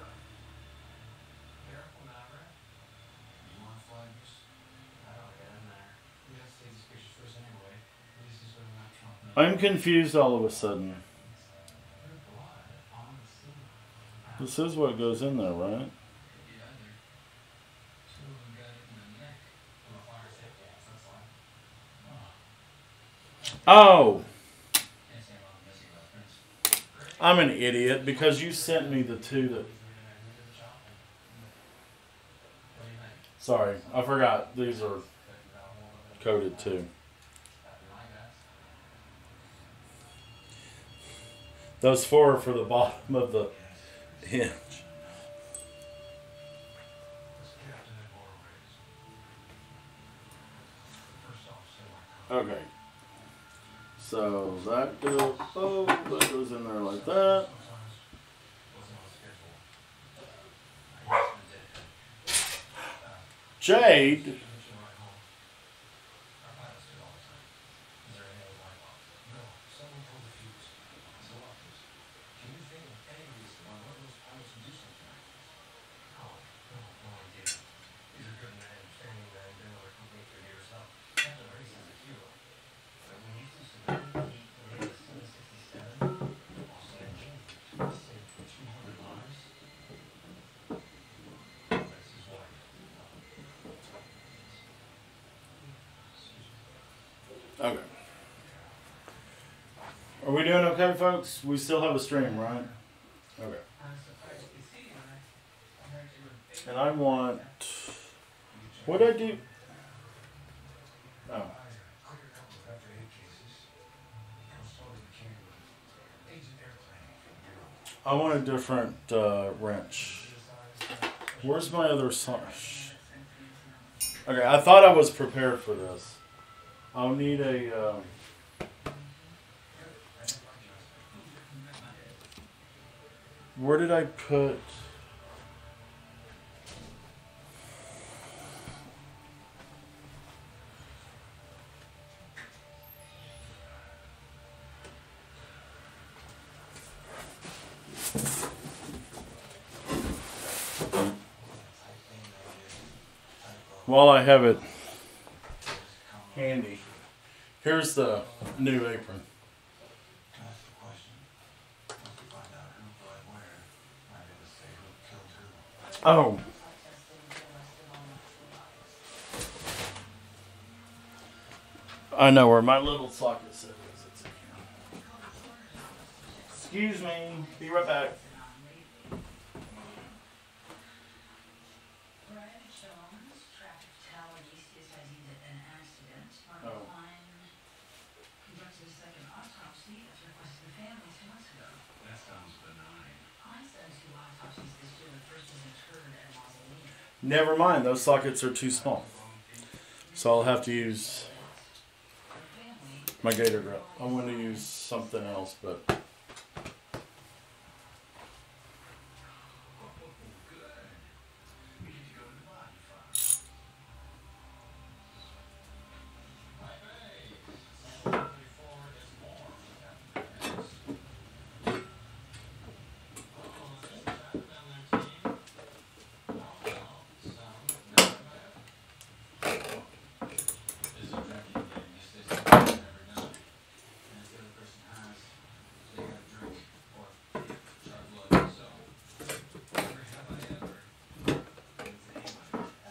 I'm confused all of a sudden. This is what goes in there, right? Oh! I'm an idiot because you sent me the 2 that... Sorry, I forgot. These are coded too. Those 4 are for the bottom of the hinge. Okay. So that goes in there like that. Jade. Okay. we doing okay, folks? We still have a stream, right? Okay. And I want. What did I do? Oh. I want a different wrench. Where's my other song? Okay, I thought I was prepared for this. I'll need a. Where did I put? While I have it handy, here's the new apron. Oh. I know where my little socket set is. It's in here. Excuse me. Be right back. Never mind, those sockets are too small. So I'll have to use my gator grip. I'm going to use something else, but...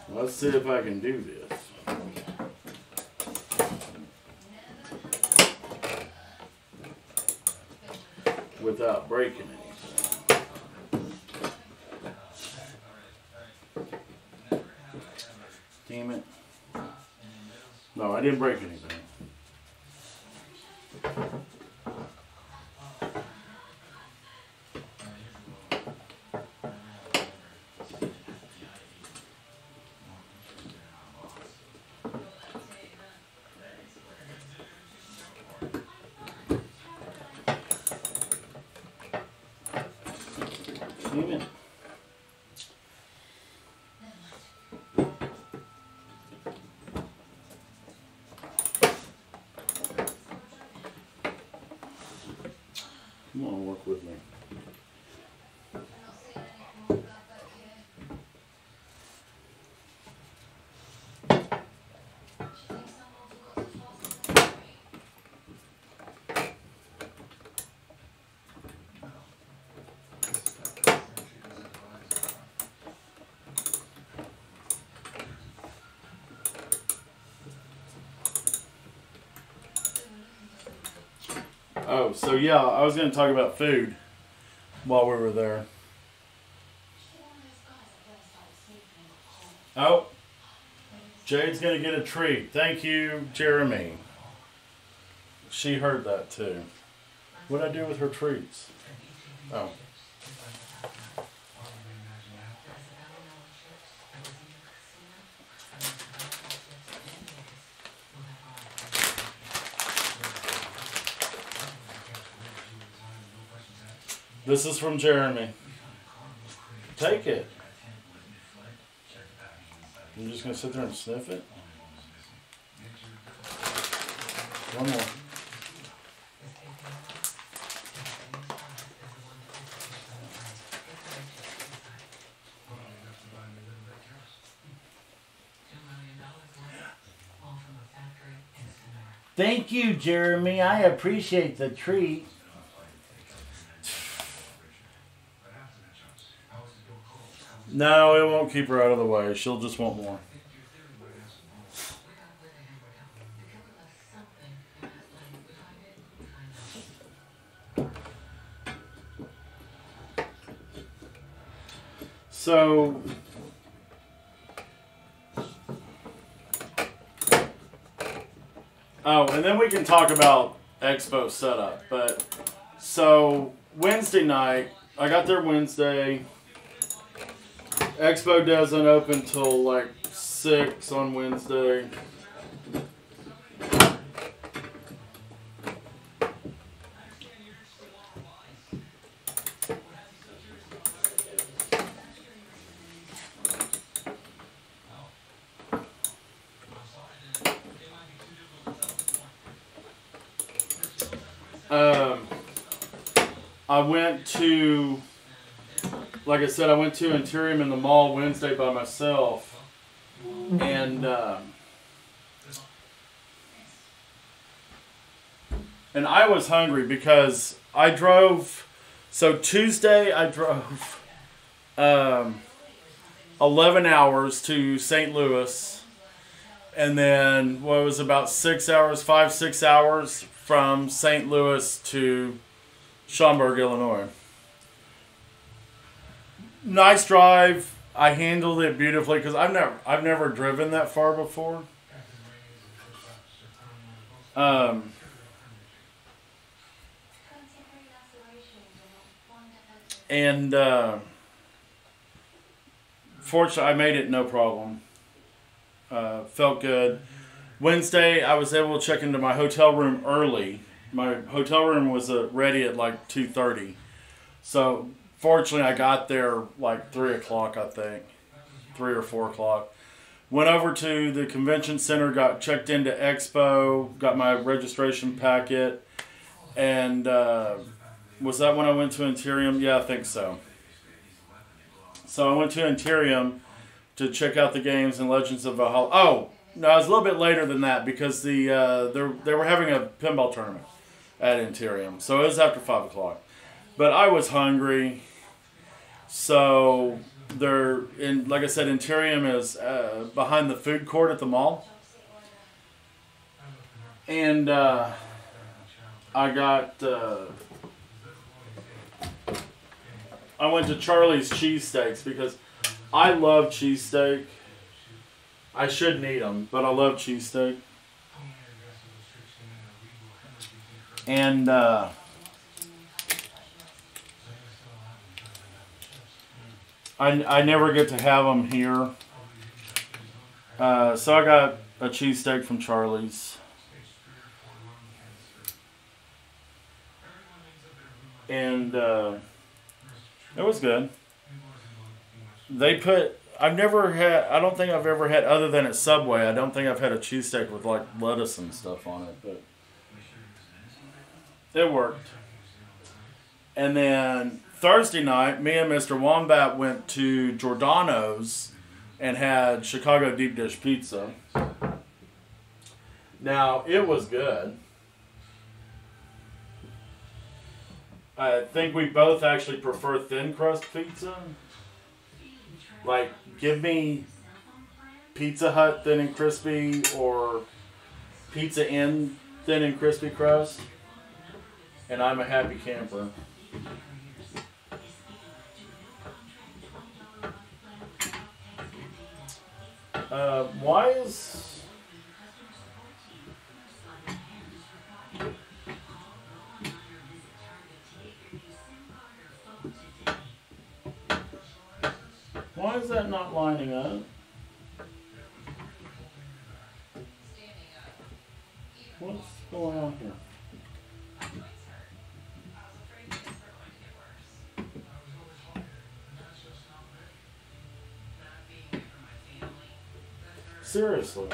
Let's see if I can do this. Without breaking anything. Damn it. No, I didn't break anything. Damn it. Come on, work with me. Oh, so yeah, I was going to talk about food while we were there. Oh, Jade's going to get a treat. Thank you, Jeremy. She heard that too. What did I do with her treats? Oh. This is from Jeremy. Take it. I'm just going to sit there and sniff it. One more. Thank you, Jeremy. I appreciate the treat. No, it won't keep her out of the way. She'll just want more. So, oh, and then we can talk about Expo setup. But so Wednesday night, I got there Wednesday. Expo doesn't open till like 6 on Wednesday. I went to, like I said, I went to Interium in the mall Wednesday by myself, and I was hungry because I drove. So Tuesday I drove 11 hours to St. Louis, and then what was about 6 hours, 5-6 hours from St. Louis to Schaumburg, Illinois. Nice drive. I handled it beautifully because I've never driven that far before. And fortunately, I made it no problem. Felt good. Wednesday, I was able to check into my hotel room early. My hotel room was ready at like 2:30. So, fortunately, I got there like 3 o'clock, I think. 3 or 4 o'clock. Went over to the convention center, got checked into Expo, got my registration packet, and was that when I went to Interium? Yeah, I think so. So I went to Interium to check out the games and Legends of Valhalla. Oh, no, it was a little bit later than that because they were having a pinball tournament at Interium. So it was after 5 o'clock. But I was hungry. So like I said, Interium is behind the food court at the mall. And I went to Charlie's Cheesesteaks because I love cheesesteak. I shouldn't eat them, but I love cheesesteak. And I never get to have them here. So I got a cheesesteak from Charlie's. And it was good. I don't think I've ever had, other than at Subway, I don't think I've had a cheesesteak with like lettuce and stuff on it, but it worked. And then Thursday night, me and Mr. Wombat went to Giordano's and had Chicago deep dish pizza. Now, it was good. I think we both actually prefer thin crust pizza. Like, give me Pizza Hut thin and crispy or Pizza Inn thin and crispy crust, and I'm a happy camper. Why is that not lining up? What's going on here? Seriously.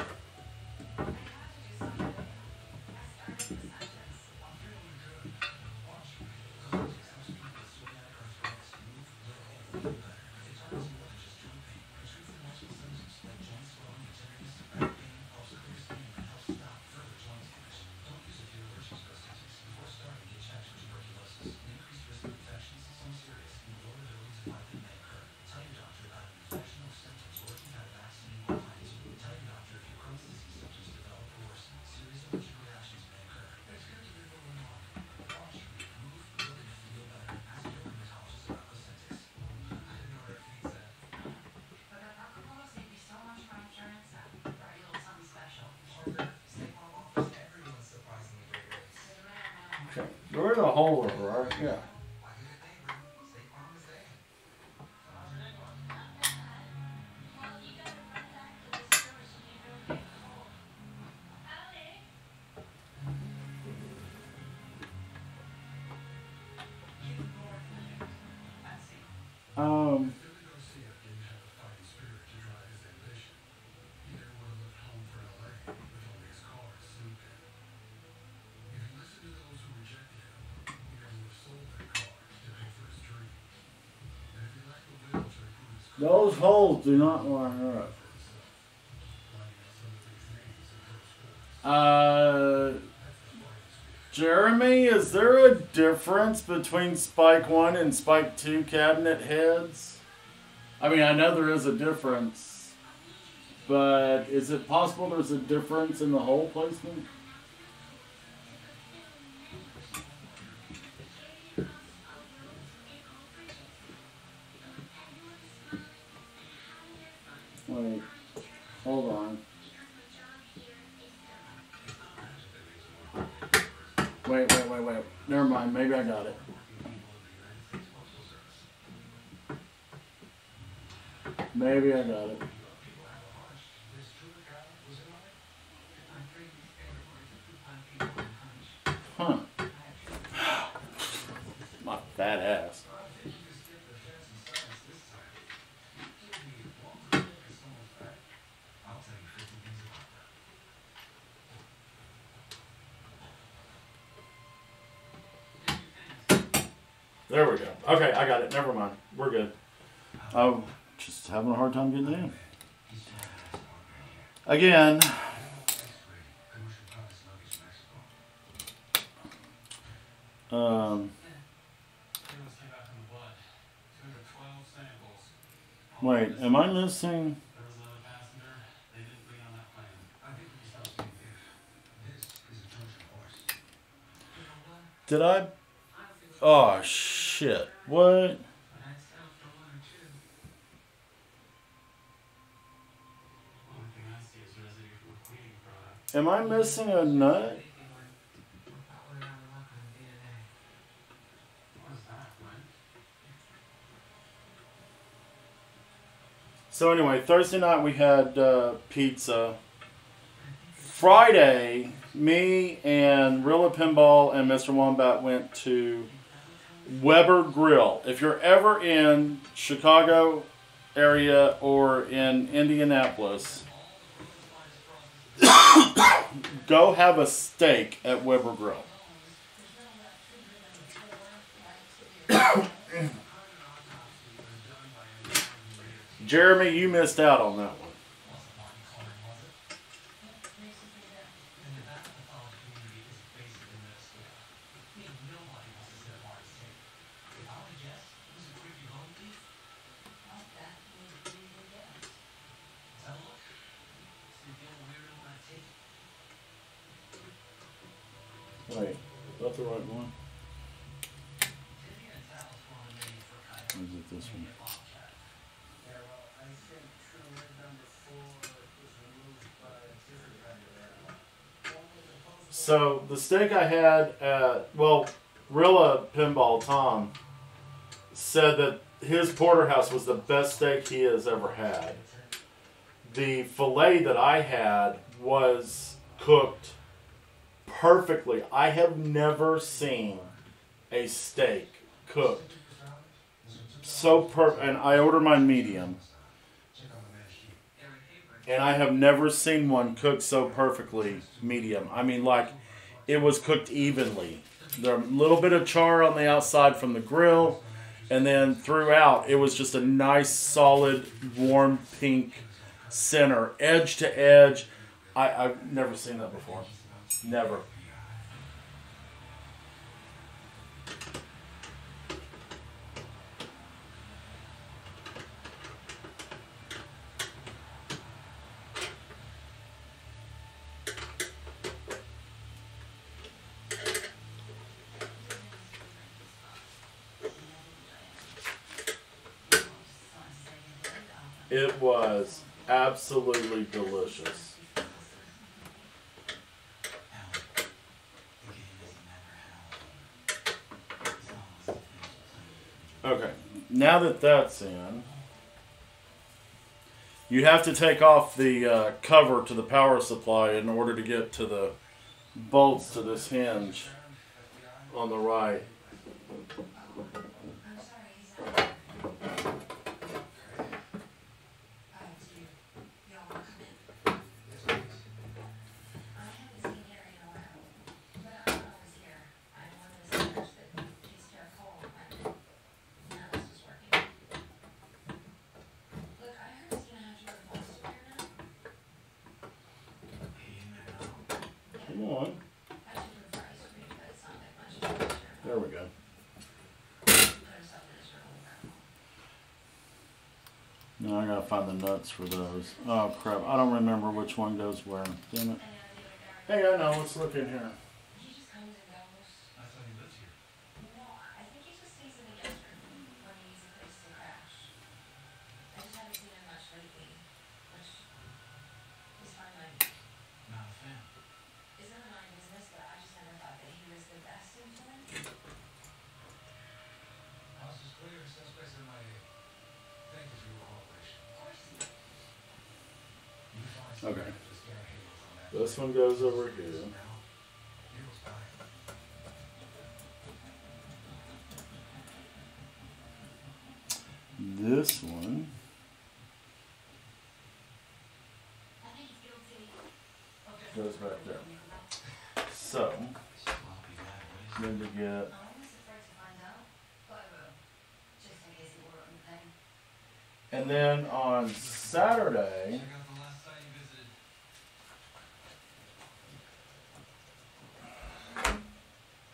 There's a hole over, right? Yeah. Those holes do not line up. Jeremy, is there a difference between Spike 1 and Spike 2 cabinet heads? I mean, I know there is a difference, but is it possible there's a difference in the hole placement? Wait, hold on. Wait. Never mind, maybe I got it. Maybe I got it. Huh. My fat ass. There we go. Okay, I got it. Never mind. We're good. I'm just having a hard time getting in. Again. Wait, am I missing? Did I? Oh, shit. What? Am I missing a nut? So anyway, Thursday night we had pizza. Friday, me and Rilla Pinball and Mr. Wombat went to Weber Grill. If you're ever in Chicago area or in Indianapolis, go have a steak at Weber Grill. Jeremy, you missed out on that one. Wait, is that the right one? Or is it this one? So the steak I had at, well, Rilla Pinball Tom said that his porterhouse was the best steak he has ever had. The filet that I had was cooked perfectly. I have never seen a steak cooked so and I ordered mine medium. And I have never seen one cooked so perfectly medium. I mean, like, it was cooked evenly. There a little bit of char on the outside from the grill, and then throughout, it was just a nice, solid, warm pink center, edge to edge. I've never seen that before. Never. It was absolutely delicious. Okay, now that that's in, you have to take off the cover to the power supply in order to get to the bolts to this hinge on the right. I'm sorry, he's not here. It's you. Y'all want to come in? I haven't seen Harry in a while, but I'm always here. I'm one of the sisters that takes care of Cole when none of us was working. Look, I heard he's gonna have to go to foster care now. Come on. I took him for ice cream, but it's not that much. Sure. There we go. Put himself in his room. Now I gotta find the nuts for those. Oh crap, I don't remember which one goes where. Damn it. Hey, I know, let's look in here. He just comes and goes. I thought he lived here. No, I think he just stays in the guest room when he needs a place to crash. I just haven't seen him much lately, which is fine by me. Not a fan. It's none of my business, but I just never thought that he was the best influence. House is clear, suspects in my aid. Thank you for your cooperation. Of course. You find Okay. something to scare Halo from that. This one goes over here. Now, Halo's fine. This one I think he's guilty. goes back there. So, Sloppy that way. need to get. I'm almost afraid to find out, but I will. Just in case he were on the thing. And then on Saturday, Check out the last site you visited.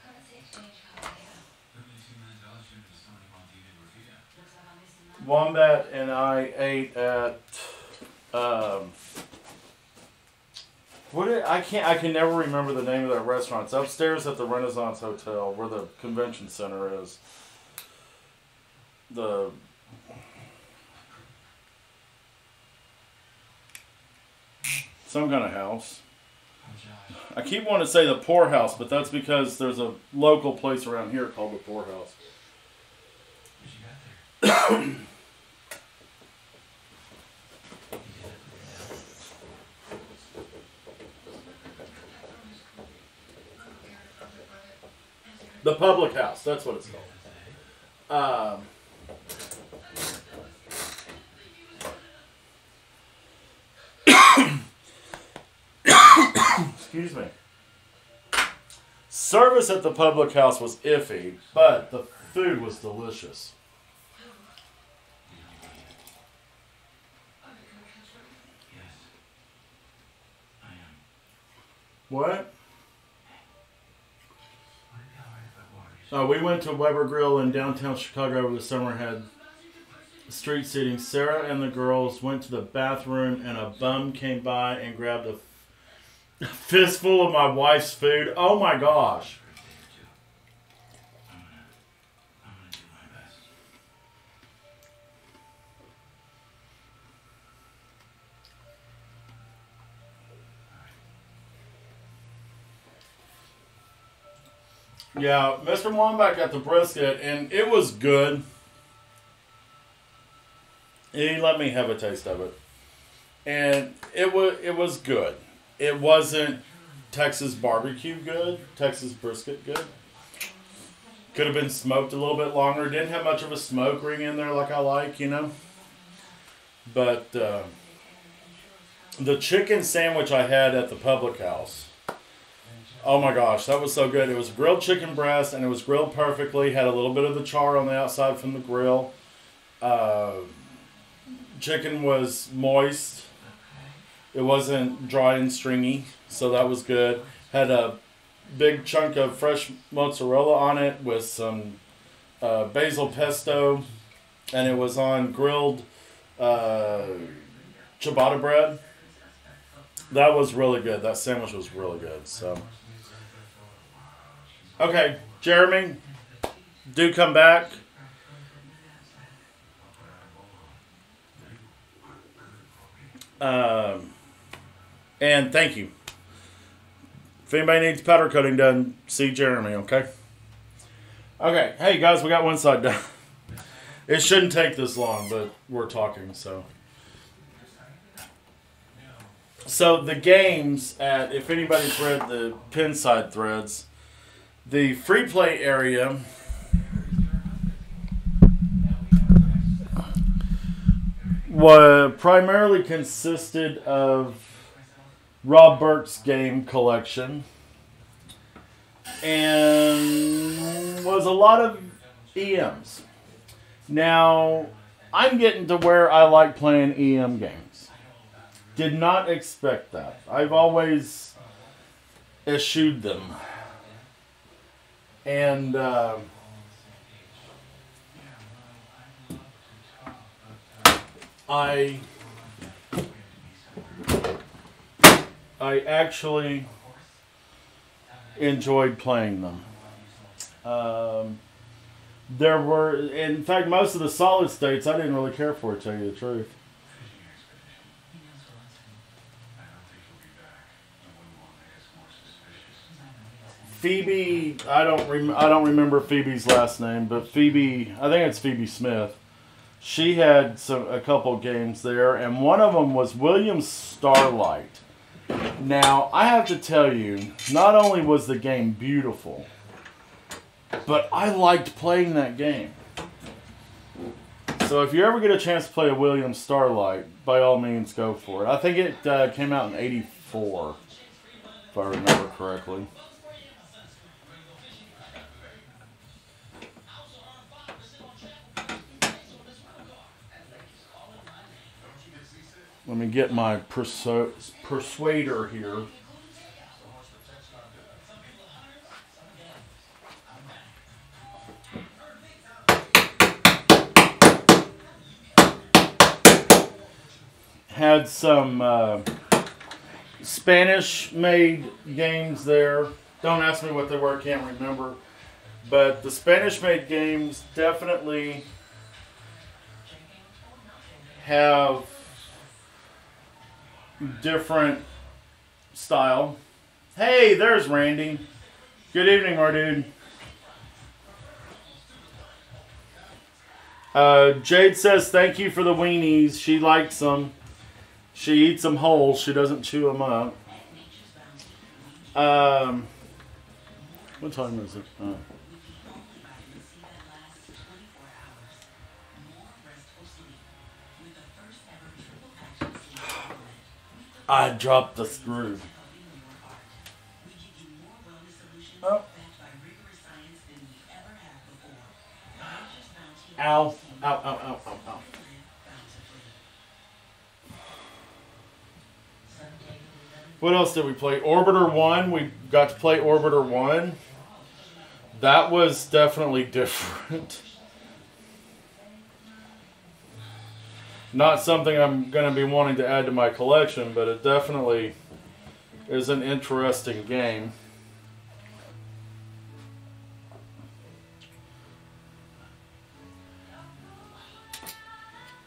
Currency exchange holiday. $72 million to somebody who wants you to refute it. Looks like I'm missing that. Wombat and I ate at I can never remember the name of that restaurant. It's upstairs at the Renaissance Hotel where the convention center is. Some kind of house. I'm Josh. I keep wanting to say the Poorhouse, but that's because there's a local place around here called the Poorhouse. What you got there? The Public House, that's what it's called. Excuse me. Service at the Public House was iffy, but the food was delicious. Yes. I am. What? Would it be alright if I water you? We went to Weber Grill in downtown Chicago over the summer, had street seating. Sarah and the girls went to the bathroom and a bum came by and grabbed a fistful of my wife's food. Oh my gosh. I'm gonna do my best. Yeah, Mr. Wambach got the brisket and it was good. He let me have a taste of it. And it was good. It wasn't Texas barbecue good, Texas brisket good. Could have been smoked a little bit longer. Didn't have much of a smoke ring in there like I like, you know. But the chicken sandwich I had at the Public House, oh my gosh, that was so good. It was grilled chicken breast and it was grilled perfectly. Had a little bit of the char on the outside from the grill. Chicken was moist. It wasn't dry and stringy, so that was good. Had a big chunk of fresh mozzarella on it with some basil pesto, and it was on grilled ciabatta bread. That was really good. That sandwich was really good. So, okay, Jeremy, do come back. And thank you. If anybody needs powder coating done, see Jeremy, okay? Okay, hey guys, we got one side done. It shouldn't take this long, but we're talking, so. So the games at, if anybody's read the Pinside threads, the free play area primarily consisted of Rob Burke's game collection and was a lot of EMs. Now, I'm getting to where I like playing EM games. Did not expect that. I've always eschewed them. And I actually enjoyed playing them. There were, in fact, most of the solid states I didn't really care for, to tell you the truth. Phoebe, I don't remember Phoebe's last name, but Phoebe, I think it's Phoebe Smith. She had a couple games there, and one of them was William Starlight. Now, I have to tell you, not only was the game beautiful, but I liked playing that game. So if you ever get a chance to play a William Starlight, by all means go for it. I think it came out in '84, if I remember correctly. Let me get my persuader here. Had some Spanish-made games there. Don't ask me what they were, I can't remember. But the Spanish-made games definitely have different style. Hey, there's Randy. Good evening, our dude. Jade says thank you for the weenies. She likes them. She eats them whole. She doesn't chew them up. What time is it? I dropped the screw. Oh. Ow. Ow, ow, ow, ow, ow. What else did we play? Orbiter 1. We got to play Orbiter 1. That was definitely different. Not something I'm going to be wanting to add to my collection, but it definitely is an interesting game.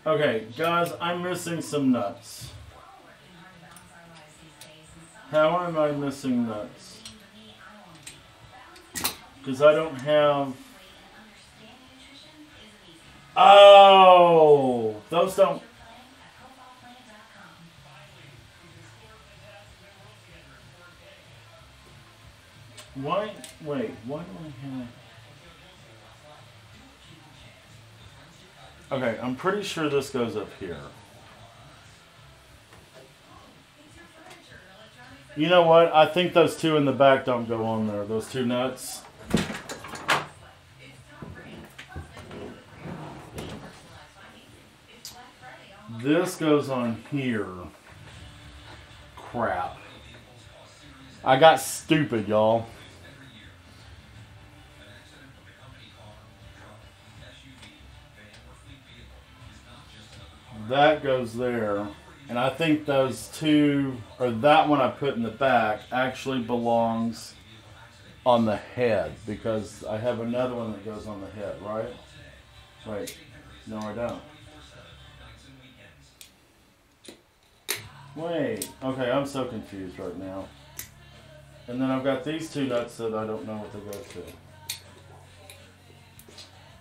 Okay, guys, I'm missing some nuts. How am I missing nuts? Because I don't have... Oh, those don't... Why? Wait, why do I have... Okay, I'm pretty sure this goes up here. You know what? I think those two in the back don't go on there. Those two nuts. This goes on here. Crap. I got stupid, y'all. That goes there. And I think those two, or that one I put in the back, actually belongs on the head. Because I have another one that goes on the head, right? Wait. No, I don't. Wait. Okay, I'm so confused right now. And then I've got these two nuts that I don't know what they go to.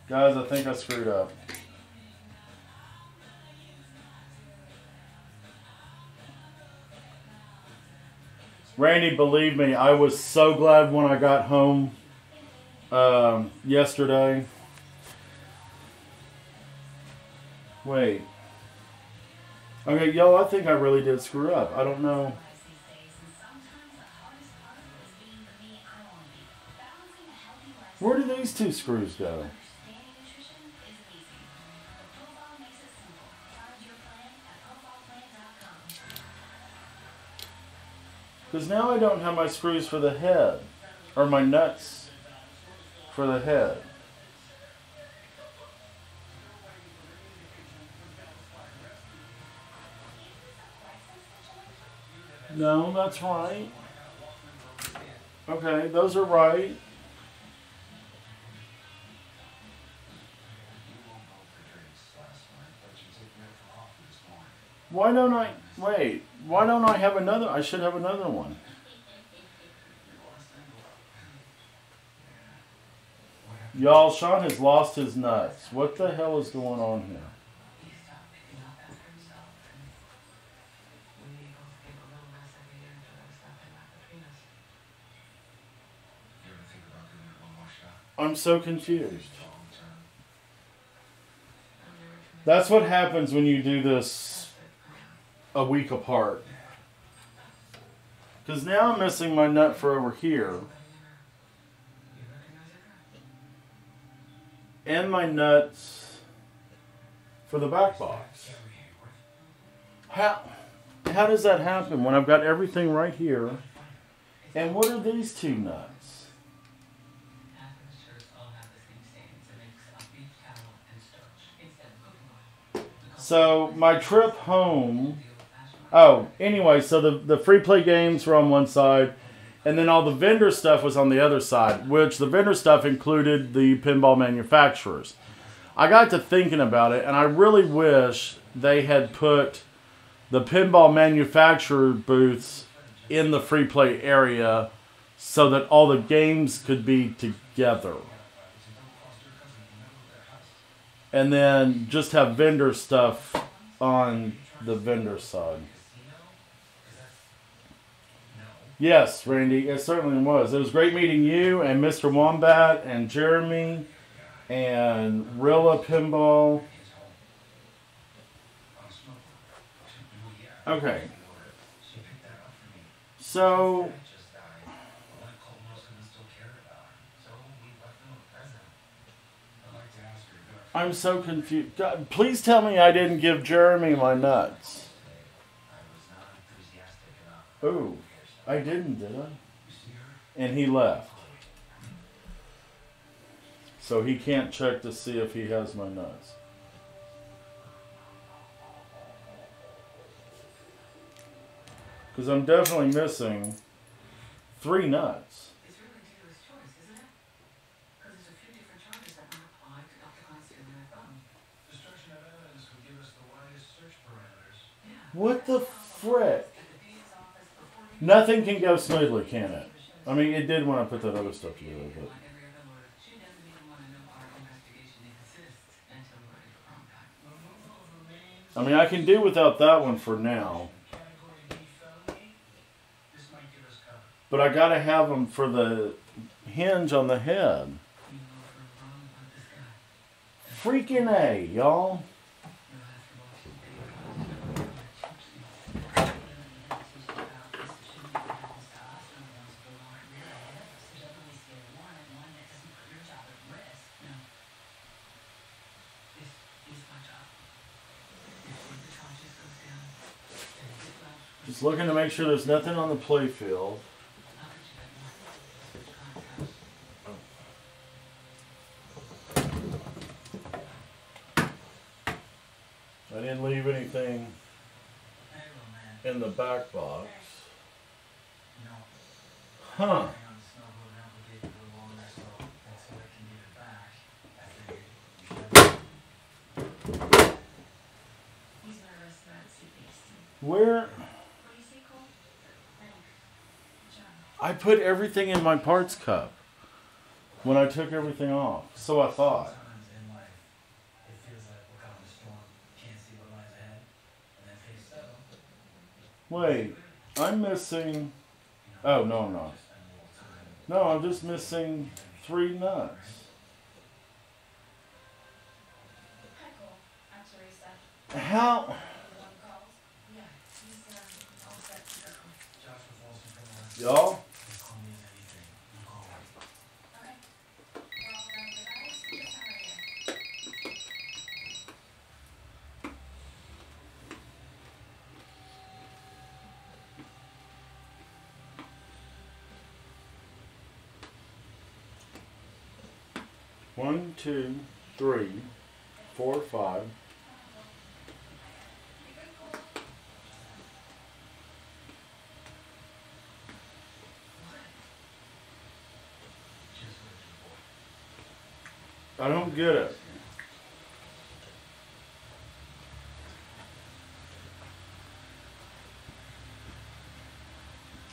Guys, I think I screwed up. Randy, believe me, I was so glad when I got home yesterday. Wait. Okay, y'all, I think I really did screw up. I don't know. Where do these two screws go? Because now I don't have my screws for the head. Or my nuts for the head. No, that's right. Okay, those are right. Why don't I... Wait. Why don't I have another... I should have another one. Y'all, Sean has lost his nuts. What the hell is going on here? I'm so confused. That's what happens when you do this a week apart. Because now I'm missing my nut for over here. And my nuts for the back box. How does that happen when I've got everything right here? And what are these two nuts? So my trip home, anyway, so the free play games were on one side, and then all the vendor stuff was on the other side, which the vendor stuff included the pinball manufacturers. I got to thinking about it, and I really wish they had put the pinball manufacturer booths in the free play area so that all the games could be together. And then just have vendor stuff on the vendor side. Yes, Randy, it certainly was. It was great meeting you and Mr. Wombat and Jeremy and Rilla Pinball. Okay. So... I'm so confused. God, please tell me I didn't give Jeremy my nuts. Oh, I didn't, did I? And he left. So he can't check to see if he has my nuts. Because I'm definitely missing 3 nuts. What the frick? Nothing can go smoothly, can it? I mean, it did when I put that other stuff together, but... I mean, I can do without that one for now. But I gotta have them for the hinge on the head. Freaking A, y'all. Just looking to make sure there's nothing on the play field. I didn't leave anything in the back box. Huh. Where? I put everything in my parts cup when I took everything off. So I thought. Wait, I'm missing... Oh, no, I'm not. No, I'm just missing 3 nuts. Hi, Cole. I'm Teresa. How? The one calls? Yeah, he's all set to go. Joshua Folsom from Y'all? Just call me if anything. I'm calling. Okay. We're all done with the guys. Just sound right in. One, 2, 3, 4, 5. Just with your boy. I don't get it.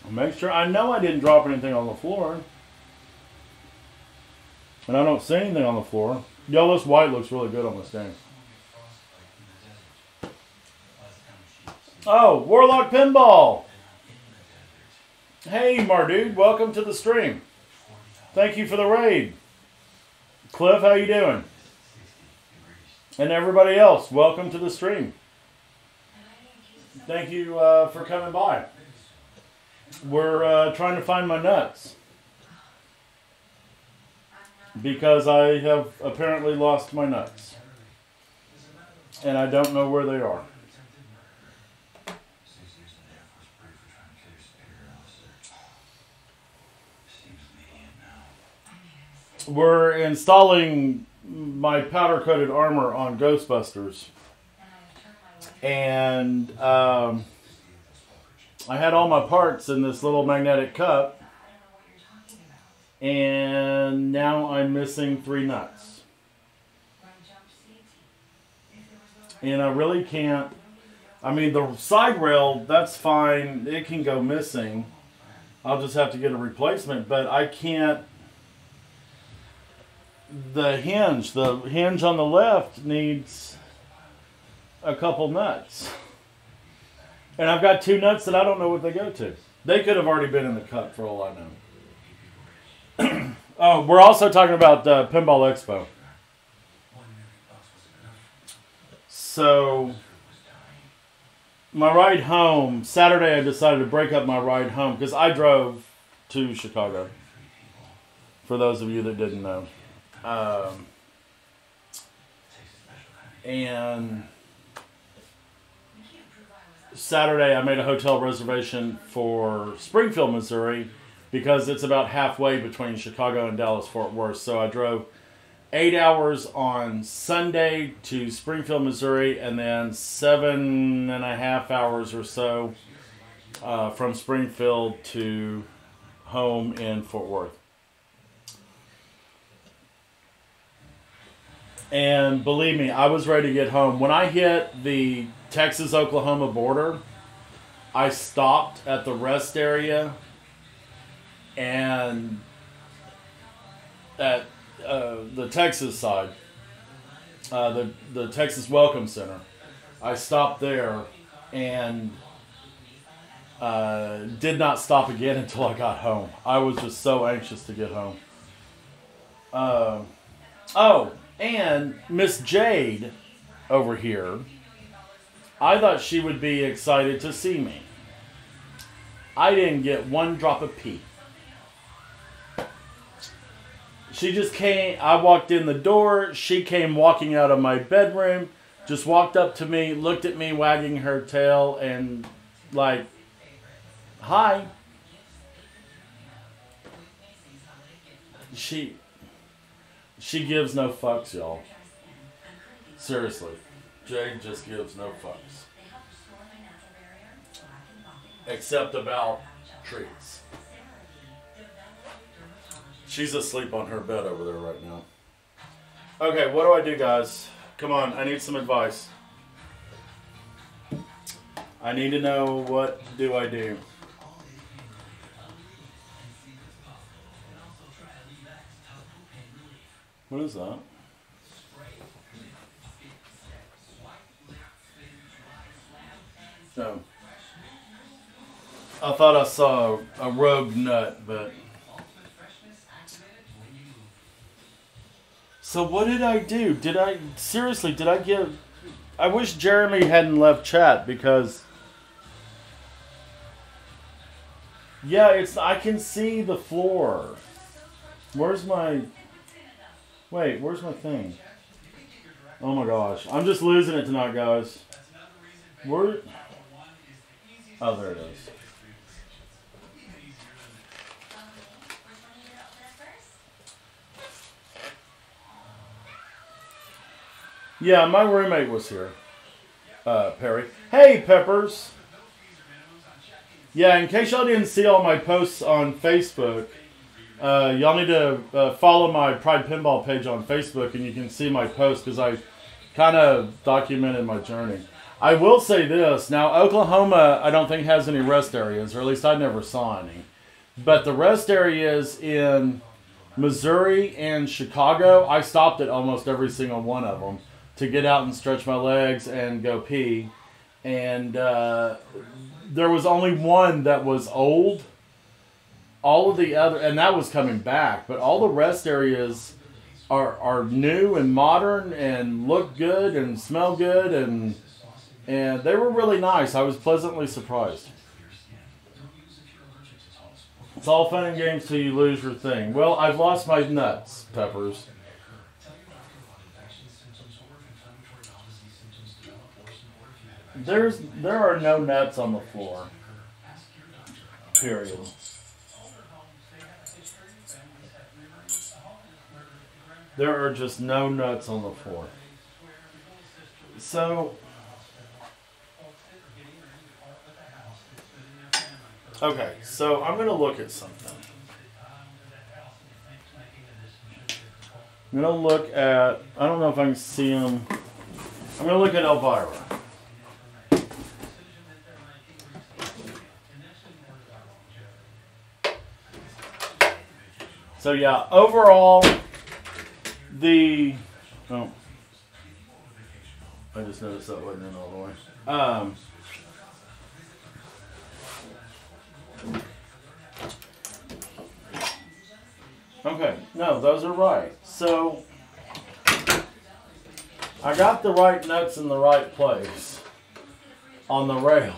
Make sure. I know I didn't drop anything on the floor. And I don't see anything on the floor. Yo, this white looks really good on this thing. Frostbite in the desert. Last time she Oh, Warlock Pinball. in the desert. Hey, Mardude. Welcome to the stream. Thank you for the raid. Cliff, how you doing? 60 degrees. And everybody else, welcome to the stream. Thank you for coming by. We're trying to find my nuts. Because I have apparently lost my nuts. And I don't know where they are. 6 years in the Air Force Brave for trying to kill your superior officer. Seems lenient now. We're installing my powder-coated armor on Ghostbusters. And I had all my parts in this little magnetic cup. And now I'm missing 3 nuts. And I really can't. I mean, the side rail, that's fine. It can go missing. I'll just have to get a replacement. But I can't. The hinge on the left needs a couple nuts. And I've got 2 nuts that I don't know what they go to. They could have already been in the cup for all I know. Oh, we're also talking about Pinball Expo. So, my ride home, Saturday I decided to break up my ride home because I drove to Chicago. For those of you that didn't know. And Saturday I made a hotel reservation for Springfield, Missouri, because it's about halfway between Chicago and Dallas-Fort Worth. So I drove 8 hours on Sunday to Springfield, Missouri, and then 7.5 hours or so from Springfield to home in Fort Worth. And believe me, I was ready to get home. When I hit the Texas-Oklahoma border, I stopped at the rest area and at the Texas side, the Texas Welcome Center, I stopped there and did not stop again until I got home. I was just so anxious to get home. Oh, and Miss Jade over here, I thought she would be excited to see me. I didn't get one drop of pee. She just came, I walked in the door, she came walking out of my bedroom, just walked up to me, looked at me wagging her tail, and like, hi. She gives no fucks, y'all. Seriously. Jade just gives no fucks. Except about treats. She's asleep on her bed over there right now. Okay, what do I do, guys? Come on, I need some advice. I need to know, what do I do? What is that? Oh. I thought I saw a rogue nut, but... So what did I do? Seriously, did I give... I wish Jeremy hadn't left chat because... Yeah, I can see the floor. Where's my... Wait, where's my thing? Oh my gosh. I'm just losing it tonight, guys. Where... Oh, there it is. Yeah, my roommate was here. Perry. Hey, Peppers. Yeah, in case y'all didn't see all my posts on Facebook, y'all need to follow my Pride Pinball page on Facebook, and you can see my posts because I kind of documented my journey. I will say this. Now, Oklahoma, I don't think has any rest areas, or at least I never saw any. But the rest areas in Missouri and Chicago, I stopped at almost every single one of them to get out and stretch my legs and go pee. And there was only one that was old. All of the other, and that was coming back, but all the rest areas are new and modern and look good and smell good, and they were really nice. I was pleasantly surprised. It's all fun and games till you lose your thing. Well, I've lost my nuts, Peppers. There are no nuts on the floor. Period. There are just no nuts on the floor. So, okay, so I'm going to look at something. I'm going to look at, I don't know if I can see them. I'm going to look at Elvira. So yeah, overall, I just noticed that wasn't in all the way. Okay, no, those are right. So, I got the right nuts in the right place on the rails.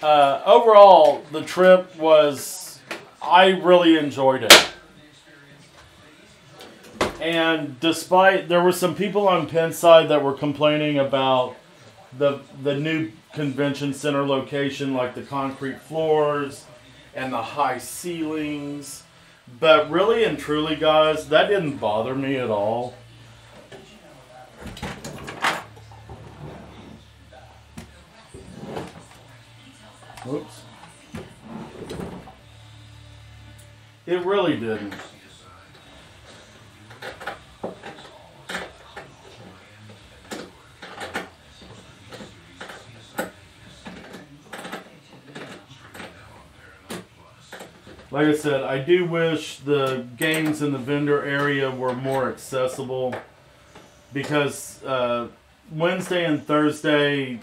Overall, the trip I really enjoyed it. And despite, there were some people on Pennside that were complaining about the new convention center location, like the concrete floors and the high ceilings. But really and truly, guys, that didn't bother me at all. Whoops. It really didn't. Like I said, I do wish the games in the vendor area were more accessible because Wednesday and Thursday,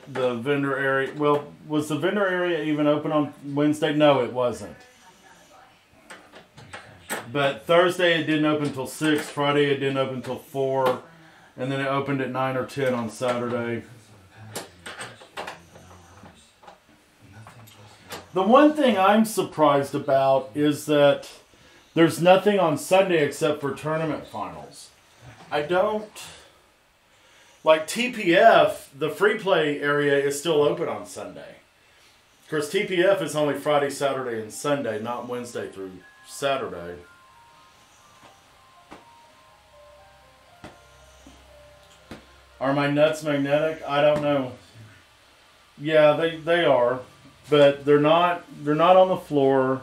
the vendor area, well, was the vendor area even open on Wednesday? No, it wasn't. But Thursday it didn't open until 6, Friday it didn't open until 4, and then it opened at 9 or 10 on Saturday. The one thing I'm surprised about is that there's nothing on Sunday except for tournament finals. I don't... Like TPF, the free play area is still open on Sunday. Of course, TPF is only Friday, Saturday, and Sunday, not Wednesday through Saturday. Are my nuts magnetic? I don't know. Yeah, they are. But they're not on the floor.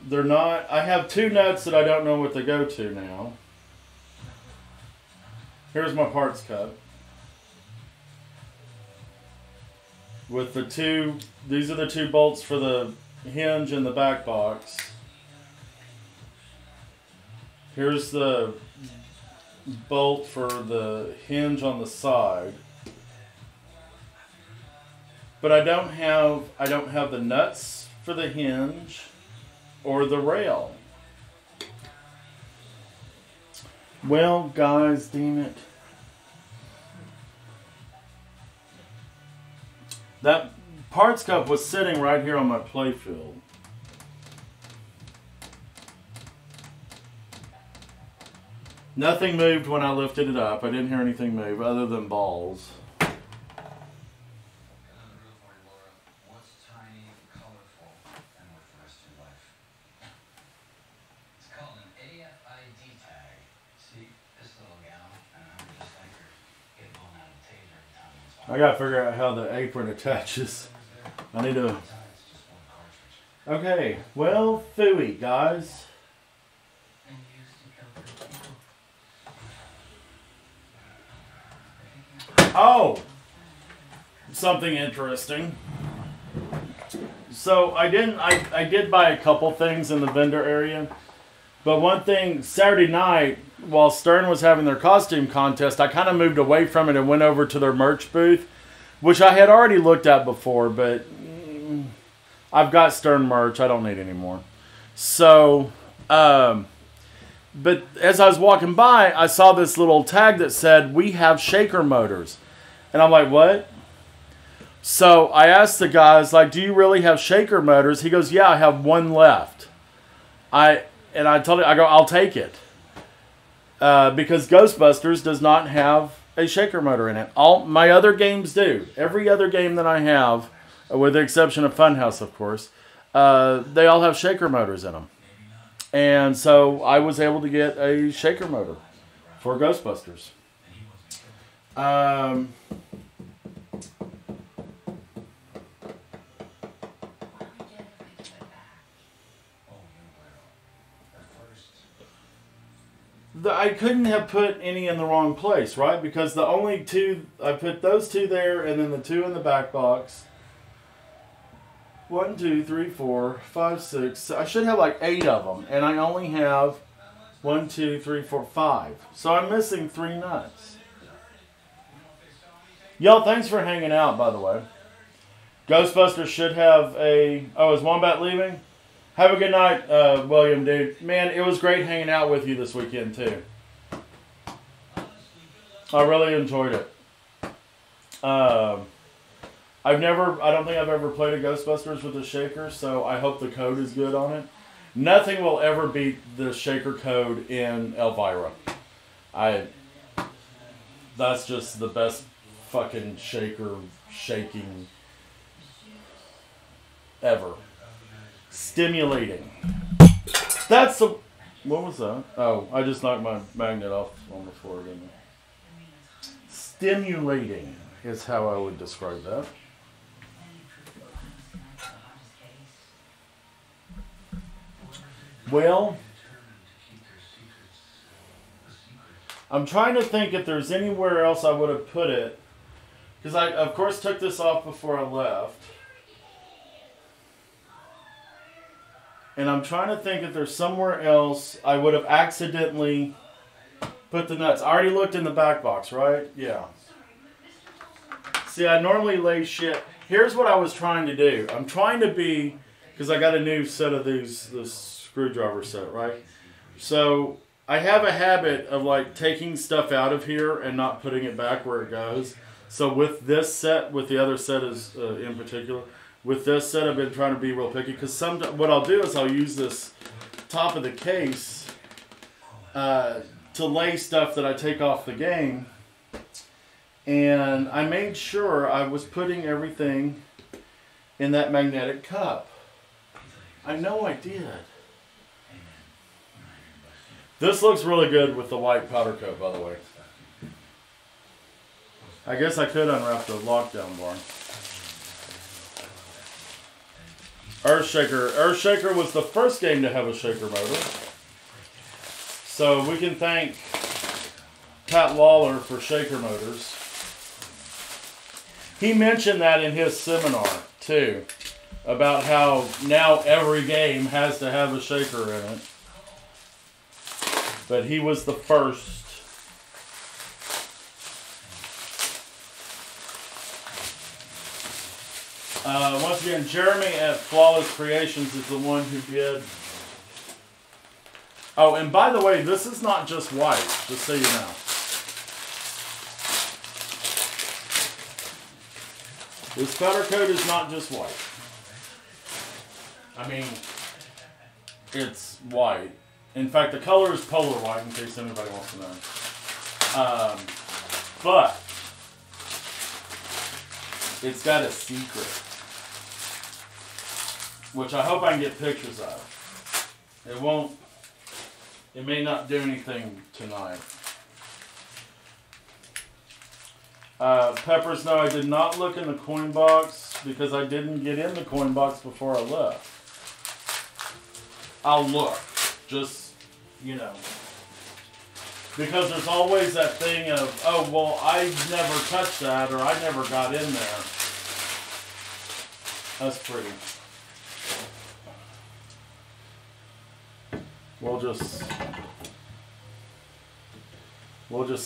They're not. I have 2 nuts that I don't know what they go to now. Here's my parts cup. With the 2, these are the 2 bolts for the hinge and the back box. Here's the bolt for the hinge on the side. But I don't have the nuts for the hinge or the rail. Well, guys, damn it. That parts cup was sitting right here on my playfield. Nothing moved when I lifted it up. I didn't hear anything move other than balls. What's tiny, colorful, and worth the rest of your life? It's called an AFID tag. See, this little gal, and I'm just like her, get blown out of the taser every time it's I gotta figure out how the apron attaches. I need to. Okay, well, phooey, guys. Oh, something interesting. So I did buy a couple things in the vendor area, but one thing Saturday night while Stern was having their costume contest, I kind of moved away from it and went over to their merch booth, which I had already looked at before, but I've got Stern merch. I don't need any more. So, but as I was walking by, I saw this little tag that said, "We have shaker motors." And I'm like, what? So I asked the guys, like, do you really have shaker motors? He goes, yeah, I have one left. I told him, I go, I'll take it. Because Ghostbusters does not have a shaker motor in it. All my other games do. Every other game that I have, with the exception of Funhouse, of course, they all have shaker motors in them. And so I was able to get a shaker motor for Ghostbusters. I couldn't have put any in the wrong place, right? Because the only two, I put those two there and then the two in the back box. 1, 2, 3, 4, 5, 6. I should have like 8 of them. And I only have 1, 2, 3, 4, 5. So I'm missing 3 nuts. Y'all, thanks for hanging out, by the way. Ghostbusters should have a... Oh, is Wombat leaving? Have a good night, William, dude. Man, it was great hanging out with you this weekend, too. I really enjoyed it. I don't think I've ever played a Ghostbusters with a shaker, so I hope the code is good on it. Nothing will ever beat the shaker code in Elvira. That's just the best fucking shaker shaking ever. Stimulating. That's the... What was that? Oh, I just knocked my magnet off on the floor again. Stimulating is how I would describe that. Well, I'm trying to think if there's anywhere else I would have put it. Because I, of course, took this off before I left. And I'm trying to think if there's somewhere else I would have accidentally put the nuts. I already looked in the back box, right? Yeah. See, I normally lay shit. Here's what I was trying to do. I'm trying to be, because I got a new set of these, this screwdriver set, right? So I have a habit of like taking stuff out of here and not putting it back where it goes. So with this set, with the other set is in particular, with this set I've been trying to be real picky, because what I'll do is I'll use this top of the case to lay stuff that I take off the game. And I made sure I was putting everything in that magnetic cup. I know I did. This looks really good with the white powder coat, by the way. I guess I could unwrap the lockdown bar. Earthshaker was the first game to have a shaker motor. So we can thank Pat Lawler for shaker motors. He mentioned that in his seminar, too, about how now every game has to have a shaker in it. But he was the first. Once again, Jeremy at Flawless Creations is the one who did. Oh, and by the way, this is not just white, just so you know. This powder coat is not just white. I mean, it's white. In fact, the color is polar white, in case anybody wants to know. But it's got a secret, which I hope I can get pictures of. It won't. It may not do anything tonight. Peppers, no, I did not look in the coin box because I didn't get in the coin box before I left. I'll look, just, you know. Because there's always that thing of, oh, well, I never touched that, or I never got in there. That's pretty. We'll just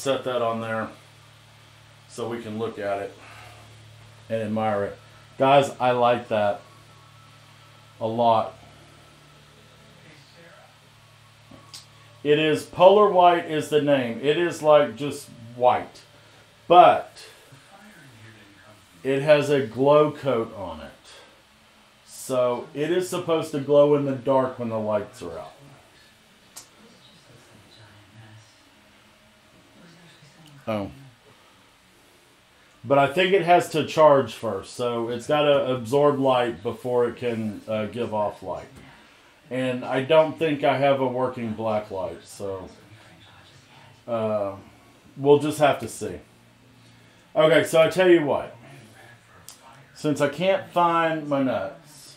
set that on there so we can look at it and admire it. Guys, I like that a lot. It is Polar White is the name. It is like just white. But it has a glow coat on it. So it is supposed to glow in the dark when the lights are out. Oh. But I think it has to charge first. So it's got to absorb light before it can give off light. And I don't think I have a working black light. So we'll just have to see. Okay, so I tell you what. Since I can't find my nuts,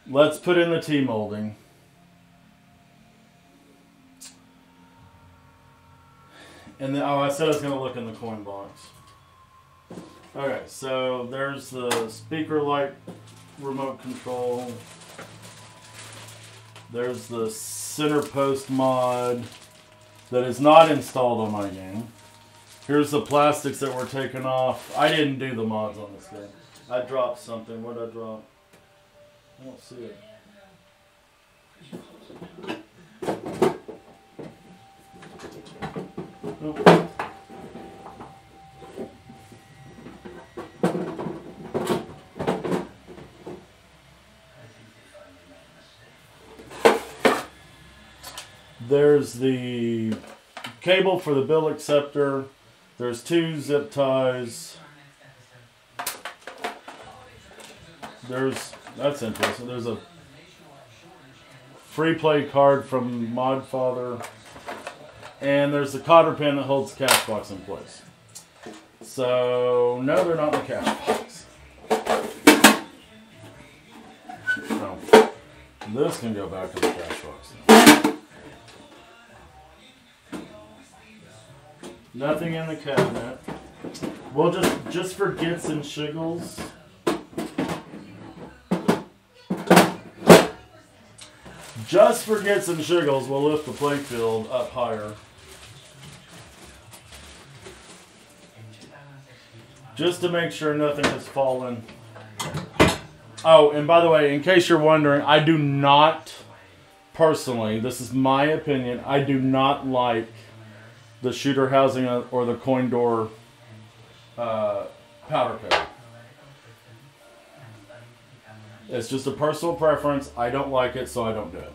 let's put in the T-molding. And then, oh, I said I was going to look in the coin box. Okay, so there's the speaker light remote control. There's the center post mod that is not installed on my game. Here's the plastics that were taken off. I didn't do the mods on this game. I dropped something. What did I drop? I don't see it. Oh. There's the cable for the bill acceptor. There's 2 zip ties. That's interesting. There's a free play card from Modfather. And there's the cotter pin that holds the cash box in place. So, no, they're not in the cash box. No. This can go back to the cash box now. Nothing in the cabinet. We'll just for gits and shiggles. Just for gits and shiggles, we'll lift the playfield up higher. Just to make sure nothing has fallen. Oh, and by the way, in case you're wondering, I do not, personally, this is my opinion, I do not like the shooter housing or the coin door powder coat. It's just a personal preference. I don't like it, so I don't do it.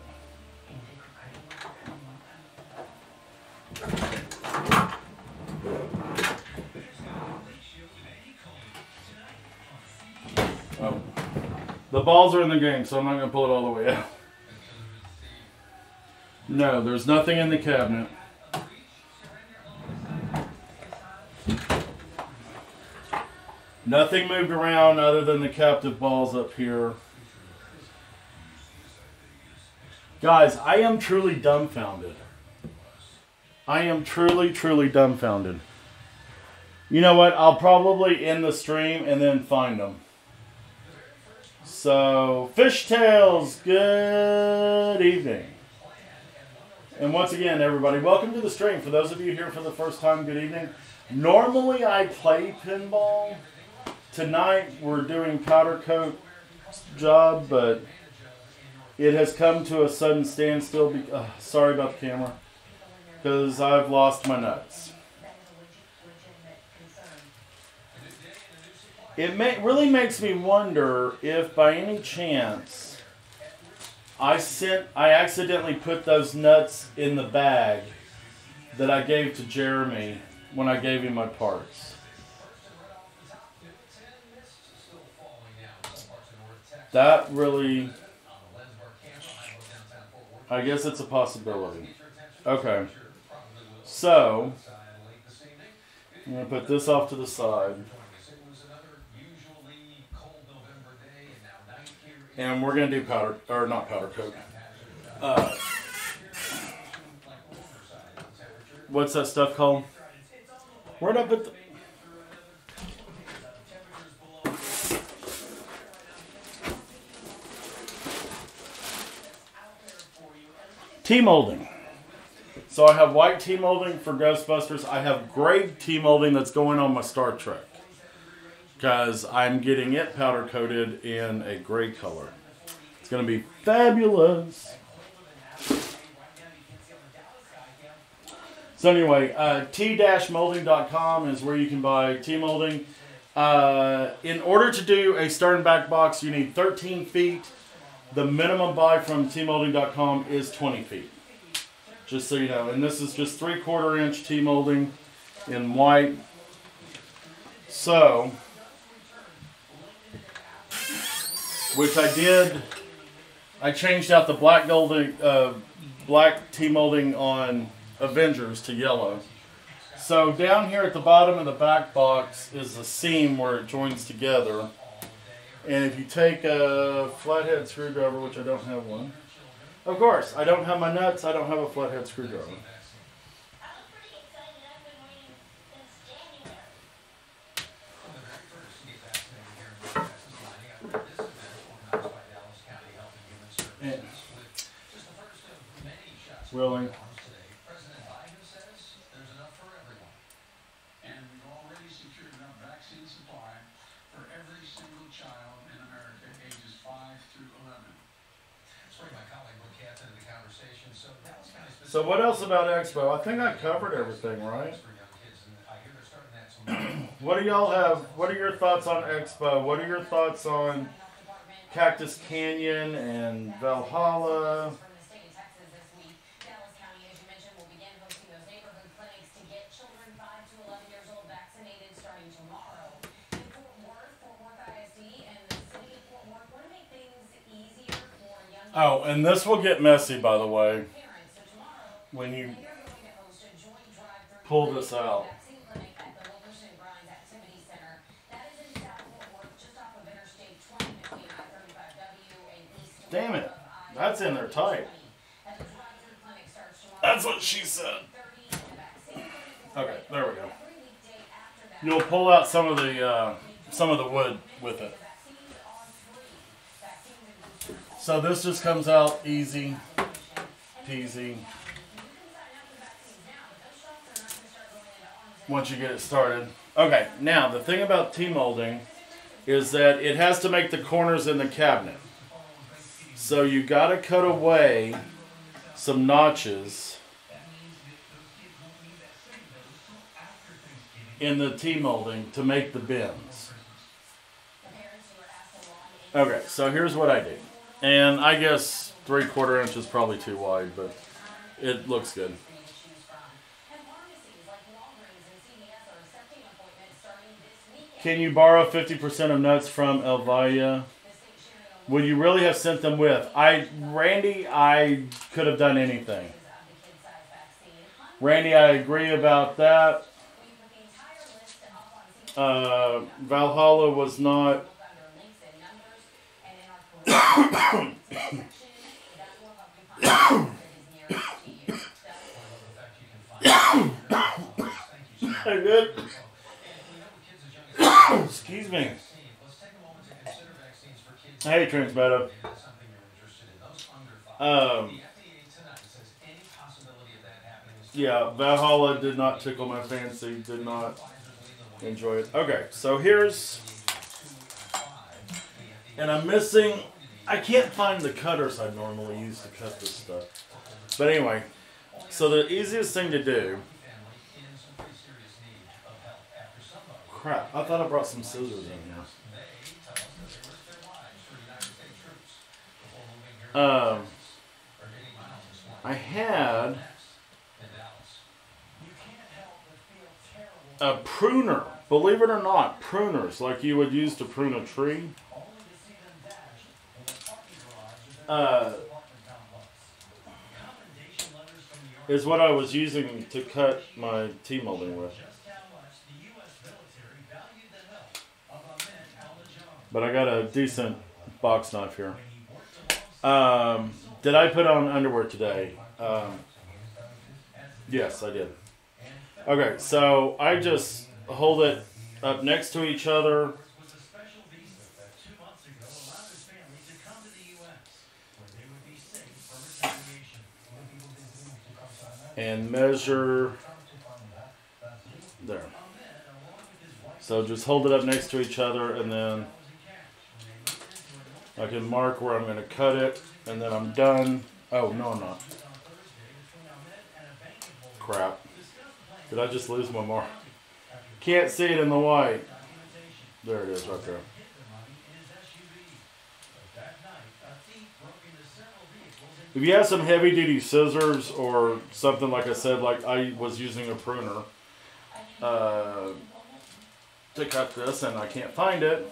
Oh. The balls are in the game, so I'm not going to pull it all the way out. No, there's nothing in the cabinet. Nothing moved around other than the captive balls up here. Guys, I am truly dumbfounded. I am truly, truly dumbfounded. You know what? I'll probably end the stream and then find them. So, Fishtails, good evening. And once again, everybody, welcome to the stream. For those of you here for the first time, good evening. Normally I play pinball. Tonight we're doing powder coat job, but it has come to a sudden standstill. Sorry about the camera. Because I've lost my nuts. It really makes me wonder if by any chance I accidentally put those nuts in the bag that I gave to Jeremy when I gave him my parts. That really, I guess it's a possibility. Okay. So, I'm going to put this off to the side. And we're going to do powder, or not powder coat. What's that stuff called? Where'd I put the... T-molding. So I have white T-molding for Ghostbusters. I have gray T-molding that's going on my Star Trek. Because I'm getting it powder coated in a gray color. It's going to be fabulous. So anyway, t-molding.com is where you can buy T-molding. In order to do a stern back box, you need 13 feet. The minimum buy from tmolding.com is 20 feet. Just so you know. And this is just 3/4 inch T-molding in white. So, which I did, I changed out the black T-molding on Avengers to yellow. So down here at the bottom of the back box is a seam where it joins together. And if you take a flathead screwdriver, which I don't have one, of course, I don't have my nuts, I don't have a flathead screwdriver. Really? So what else about Expo? I think I covered everything, right? What do y'all have? What are your thoughts on Expo? What are your thoughts on Cactus Canyon and Valhalla? Oh, and this will get messy, by the way, when you pull this out. Damn it. That's in there tight. That's what she said. Okay, there we go. You'll pull out some of the wood with it. So this just comes out easy peasy once you get it started. Okay, now the thing about T-molding is that it has to make the corners in the cabinet. So you got to cut away some notches in the T-molding to make the bends. Okay, so here's what I do. And I guess 3/4 inch is probably too wide, but it looks good. Can you borrow 50% of nuts from Elvia? Would you really have sent them with? Randy, I could have done anything. Randy, I agree about that. Valhalla was not... Good. Excuse me. Hey, Transmeadow. Yeah, Valhalla did not tickle my fancy. Did not enjoy it. Okay, so here's, and I'm missing. I can't find the cutters I normally use to cut this stuff. But anyway, so the easiest thing to do. Crap! I thought I brought some scissors in here. I had a pruner. Believe it or not, pruners like you would use to prune a tree. Is what I was using to cut my T-molding with. But I got a decent box knife here. Did I put on underwear today? Yes, I did. Okay, so I just hold it up next to each other. And measure there. So just hold it up next to each other, and then I can mark where I'm going to cut it, and then I'm done. Oh, no, I'm not. Crap. Did I just lose my mark? Can't see it in the white. There it is, right there. If you have some heavy-duty scissors or something, like I said, like I was using a pruner to cut this, and I can't find it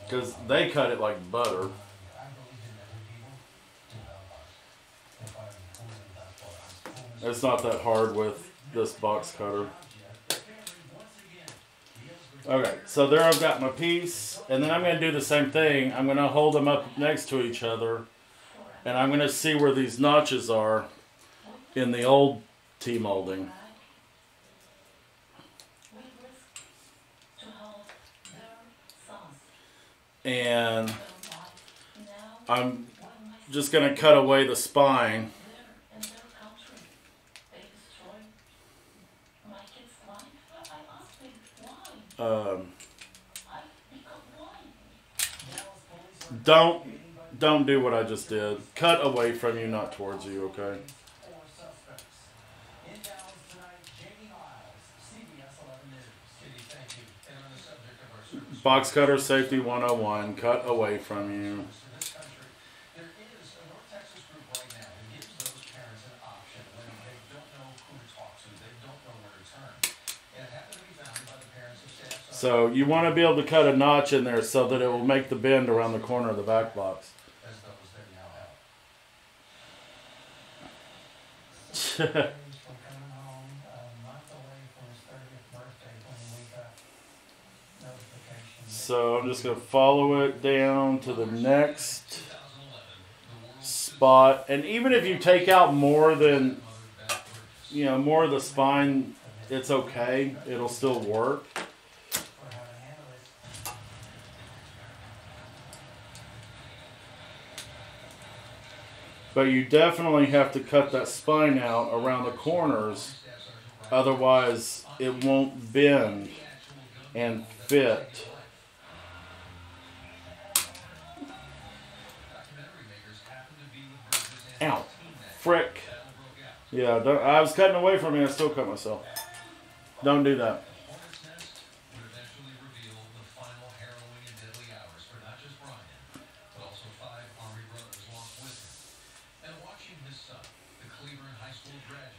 because they cut it like butter. It's not that hard with this box cutter. Okay, so there I've got my piece, and then I'm going to do the same thing. I'm going to hold them up next to each other, and I'm going to see where these notches are in the old T-molding. And I'm just going to cut away the spine. Don't do what I just did. Cut away from you, not towards you, okay? Box cutter safety 101. Cut away from you. So you want to be able to cut a notch in there so that it will make the bend around the corner of the back box. So I'm just going to follow it down to the next spot. And even if you take out more than, more of the spine, it's okay. It'll still work. But you definitely have to cut that spine out around the corners, otherwise it won't bend and fit. Ow. Frick. Yeah, I was cutting away from me, I still cut myself. Don't do that.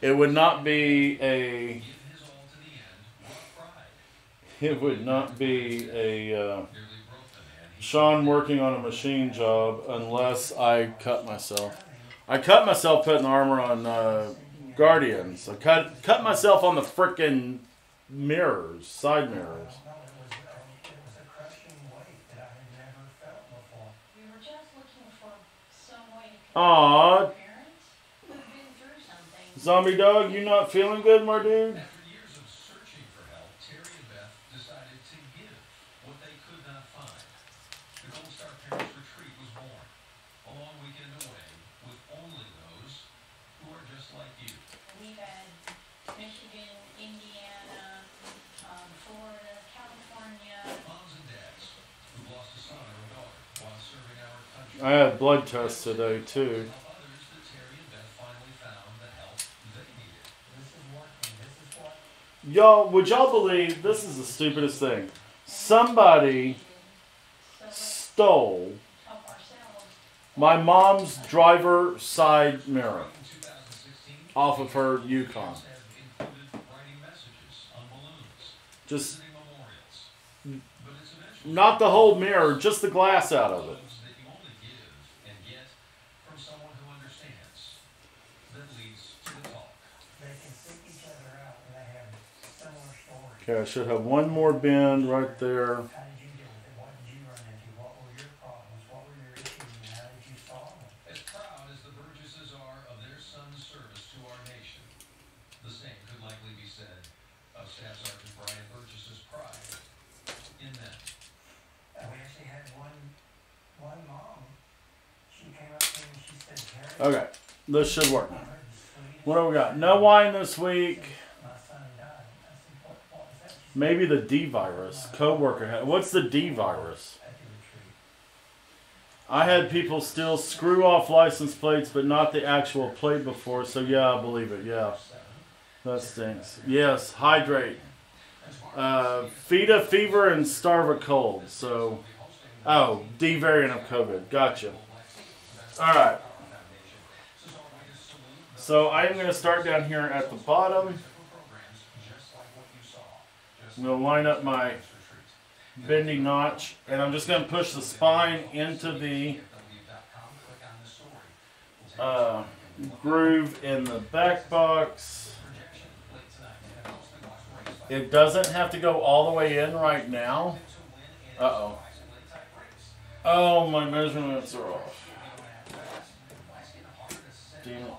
It would not be a Sean working on a machine job unless I cut myself. I cut myself putting armor on Guardians. I cut myself on the frickin' mirrors, side mirrors. Aw. Zombie dog, you not feeling good, my dude? After years of searching for help, Terry and Beth decided to give what they could not find. The Gold Star Parents Retreat was born. A long weekend away with only those I had blood tests today too. Y'all, would y'all believe this is the stupidest thing? Somebody stole my mom's driver side mirror off of her Yukon. Just not the whole mirror, just the glass out of it. Okay, I should have one more bend right there. Okay, this should work. What do we got? No wine this week. Maybe the D virus. Coworker had. What's the D virus? I had people still screw off license plates, but not the actual plate before. So yeah, I believe it. Yeah, that stinks. Yes, hydrate. Feed a fever and starve a cold. So, oh, D variant of COVID. Gotcha. All right. So I'm going to start down here at the bottom. I'm going to line up my bending notch, and I'm just going to push the spine into the groove in the back box. It doesn't have to go all the way in right now. Uh-oh. Oh, my measurements are off. Damn it.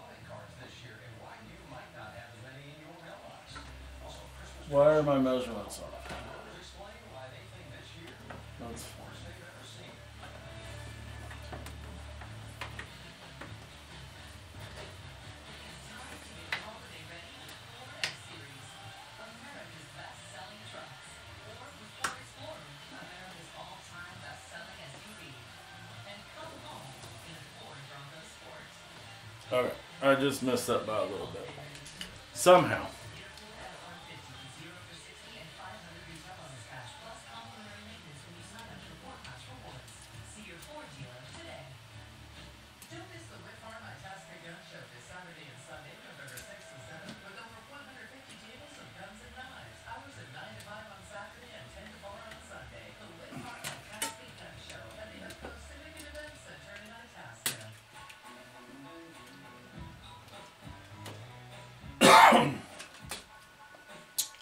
Why are my measurements off? That's fine. Okay, I just messed up by a little bit. Somehow.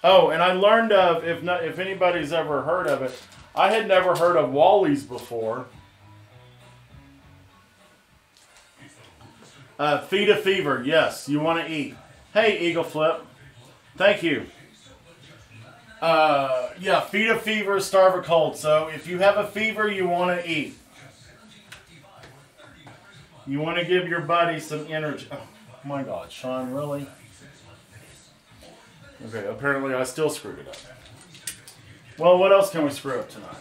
Oh, and I learned of, if anybody's ever heard of it, I had never heard of Wally's before. Feed a fever, yes, you want to eat. Hey, Eagle Flip. Thank you. Yeah, feed a fever, starve a cold. So if you have a fever, you want to eat. You want to give your body some energy. Oh my God, Sean, really? Okay, apparently I still screwed it up. Well, what else can we screw up tonight?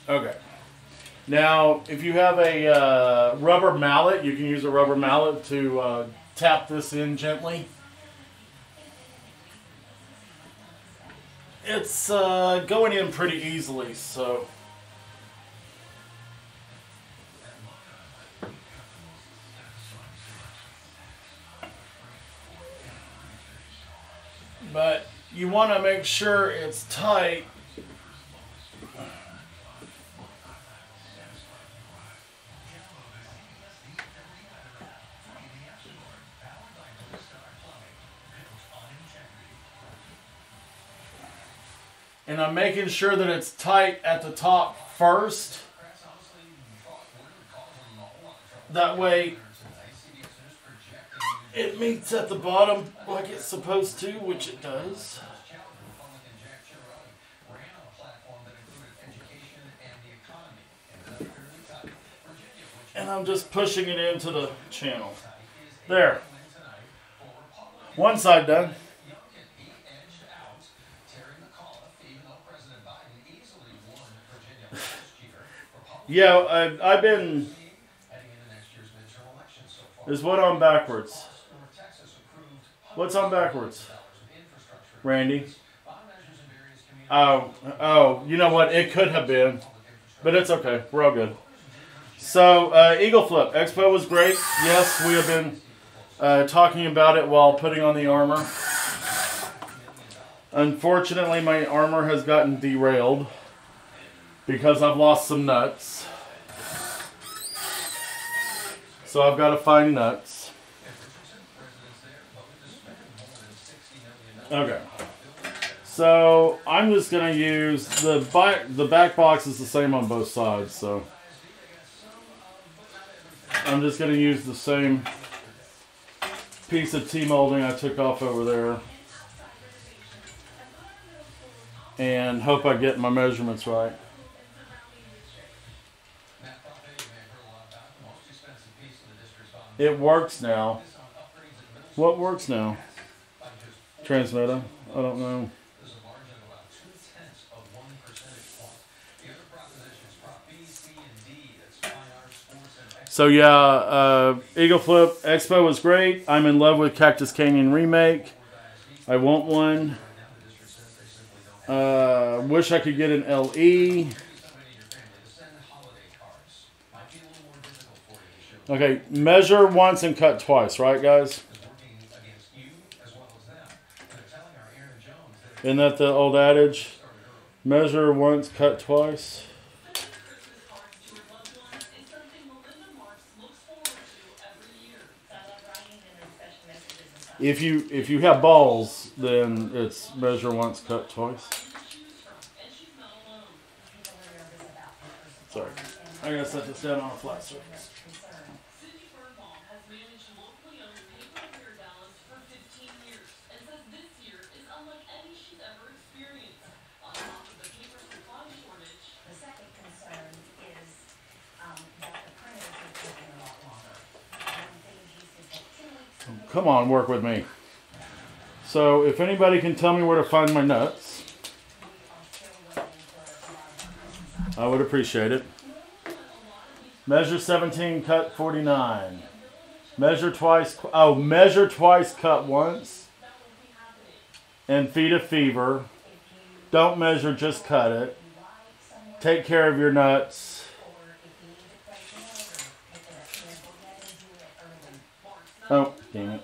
Okay. Now, if you have a rubber mallet, you can use a rubber mallet to tap this in gently. It's going in pretty easily, so. But you want to make sure it's tight. And I'm making sure that it's tight at the top first. That way it meets at the bottom like it's supposed to, which it does. And I'm just pushing it into the channel. There. One side done. Yeah, I've been... Is what on backwards? What's on backwards? Randy? Oh, you know what? It could have been. But it's okay. We're all good. So, Eagle Flip. Expo was great. Yes, we have been talking about it while putting on the armor. Unfortunately, my armor has gotten derailed because I've lost some nuts. So I've got to find nuts. Okay. So I'm just going to use the back box is the same on both sides, so I'm just going to use the same piece of T-molding I took off over there and hope I get my measurements right. It works now. What works now? Transmitter? I don't know. So yeah, Eagle Flip Expo was great. I'm in love with Cactus Canyon Remake. I want one. Wish I could get an LE. Okay, measure once and cut twice, right guys? Isn't that the old adage? Measure once, cut twice. If you have balls, then it's measure once, cut twice. Sorry, I gotta set this down on a flat surface. Come on, work with me. So, if anybody can tell me where to find my nuts, I would appreciate it. Measure 17, cut 49. Measure twice, measure twice, cut once. And feed a fever. Don't measure, just cut it. Take care of your nuts. Oh, damn it.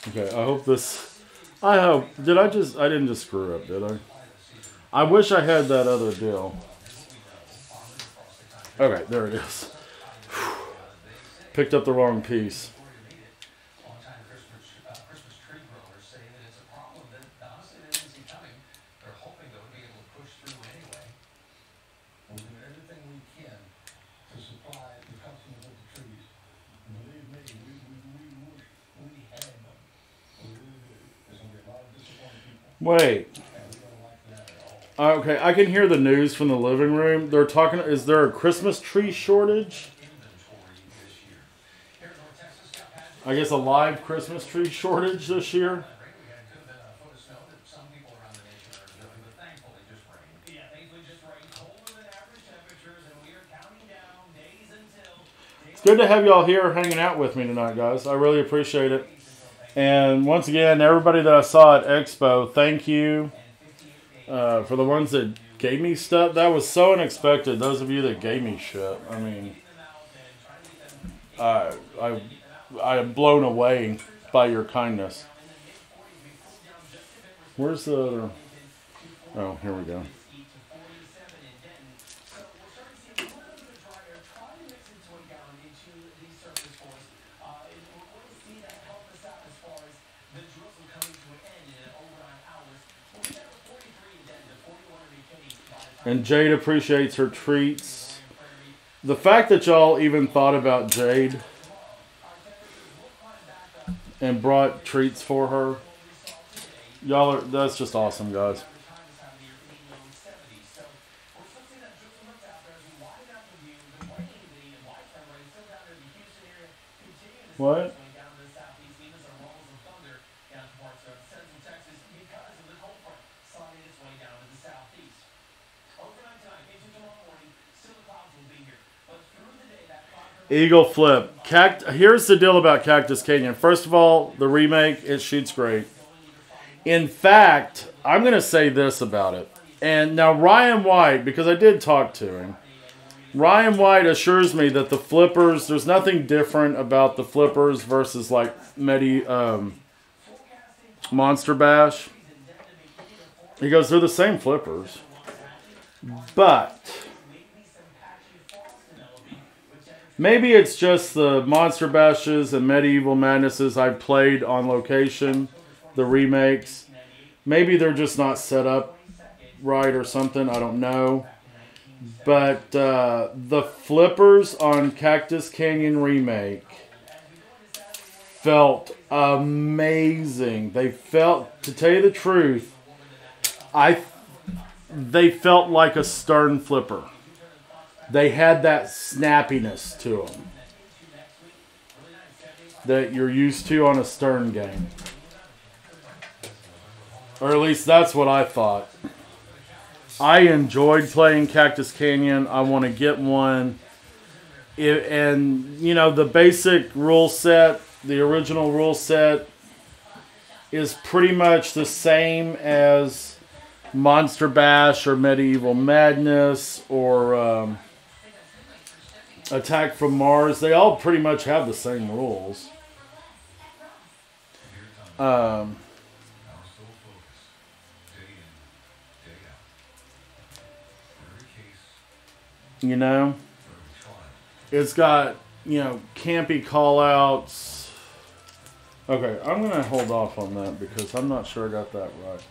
Okay, I hope this... I didn't just screw up, did I? I wish I had that other deal. Okay, there it is. Picked up the wrong piece. Wait. Okay, I can hear the news from the living room. They're talking, is there a Christmas tree shortage? I guess a live Christmas tree shortage this year? It's good to have y'all here hanging out with me tonight, guys. I really appreciate it. And once again, everybody that I saw at Expo, thank you for the ones that gave me stuff. That was so unexpected. Those of you that gave me shit. I mean, I am blown away by your kindness. Where's the other? Oh, here we go. And Jade appreciates her treats. The fact that y'all even thought about Jade and brought treats for her, y'all are, that's just awesome, guys. What? Eagle Flip. Here's the deal about Cactus Canyon. First of all, the remake, it shoots great. In fact, I'm going to say this about it. And now Ryan White, because I did talk to him, Ryan White assures me that the flippers, there's nothing different about the flippers versus like Monster Bash. He goes, they're the same flippers. But maybe it's just the Monster Bashes and Medieval Madnesses I've played on location, the remakes. Maybe they're just not set up right or something. I don't know. But the flippers on Cactus Canyon Remake felt amazing. They felt, to tell you the truth, they felt like a Stern flipper. They had that snappiness to them that you're used to on a Stern game. Or at least that's what I thought. I enjoyed playing Cactus Canyon. I want to get one. And, you know, the basic rule set, the original rule set, is pretty much the same as Monster Bash or Medieval Madness or Attack from Mars. They all pretty much have the same rules. You know, it's got, you know, campy call-outs. Okay, I'm going to hold off on that because I'm not sure I got that right.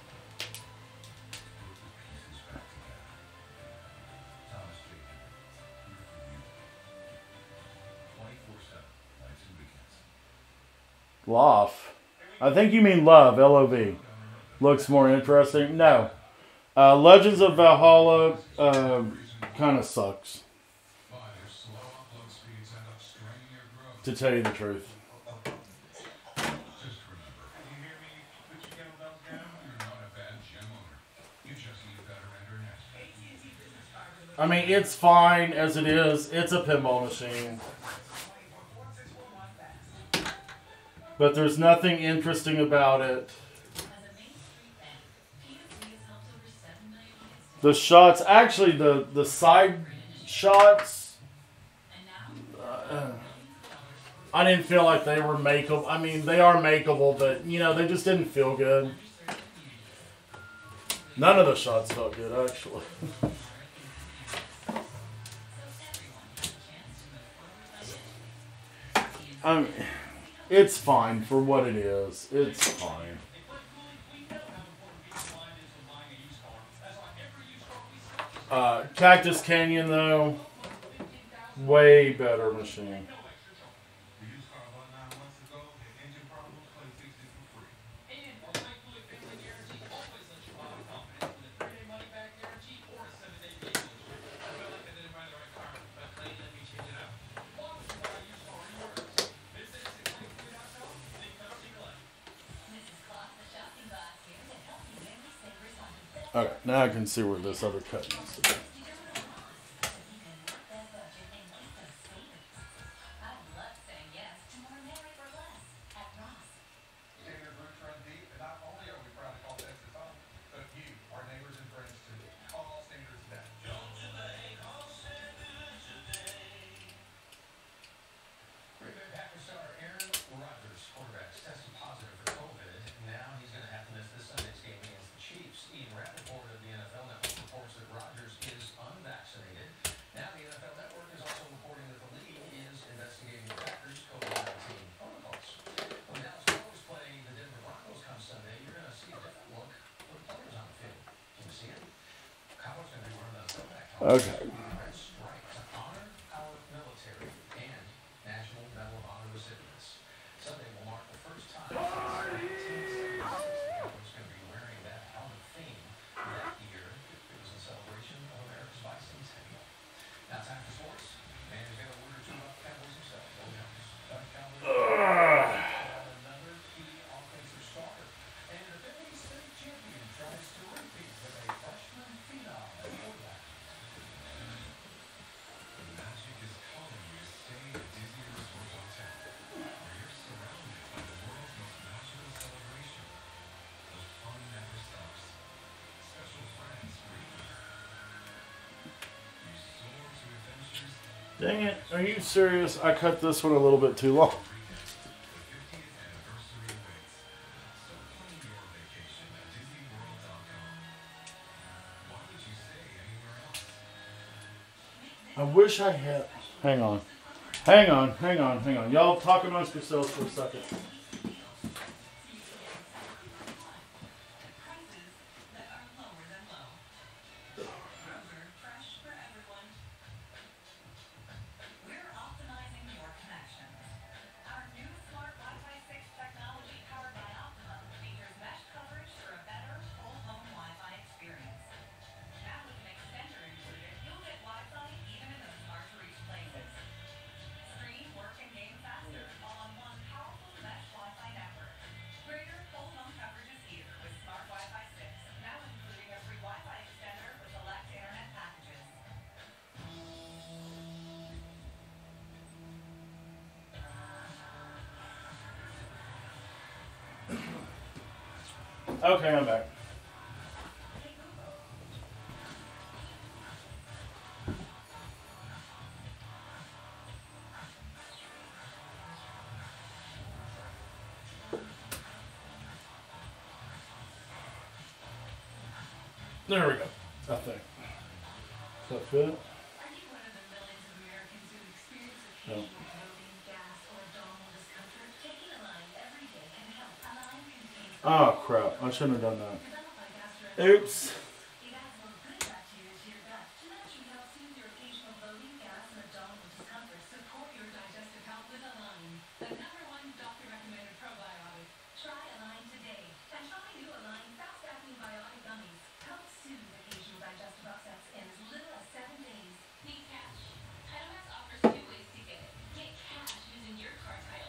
Loft. I think you mean Love, L-O-V. Looks more interesting. No. Legends of Valhalla kind of sucks. To tell you the truth. I mean, it's fine as it is. It's a pinball machine. But there's nothing interesting about it. The shots, actually, the side shots, I didn't feel like they were makeable. I mean, they are makeable, but, you know, they just didn't feel good. None of the shots felt good, actually. I mean, it's fine for what it is. It's fine. Cactus Canyon, though, way better machine. Okay, now I can see where this other cut needs to be. Okay. Dang it, are you serious? I cut this one a little bit too long. I wish I had... Hang on. Y'all talk amongst yourselves for a second. Okay, I'm back. There we go. I think. Does that fit? No. Oh crap, I shouldn't have done that. Oops.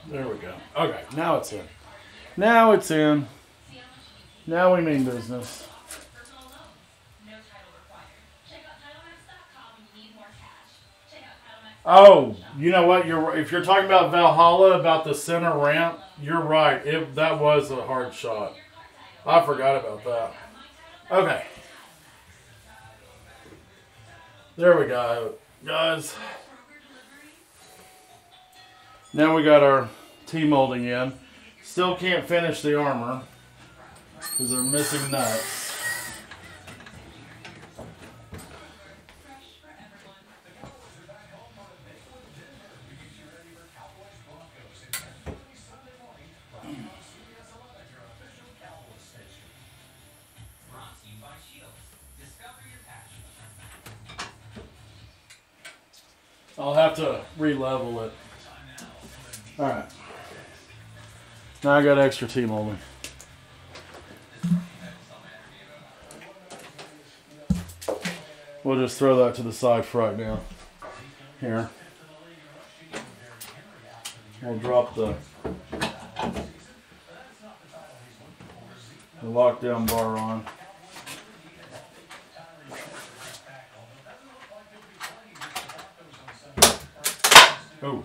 There we go. Okay, now it's in. Now it's in. Now we mean business. Oh, you know what? If you're talking about Valhalla, about the center ramp, you're right. That was a hard shot. I forgot about that. Okay. There we go, guys. Now we got our T-molding in. Still can't finish the armor because they're missing nuts. I'll have to re-level it. Alright. Now I got extra T-molding. We'll just throw that to the side for right now. Here. We'll drop the lockdown bar on. Oh.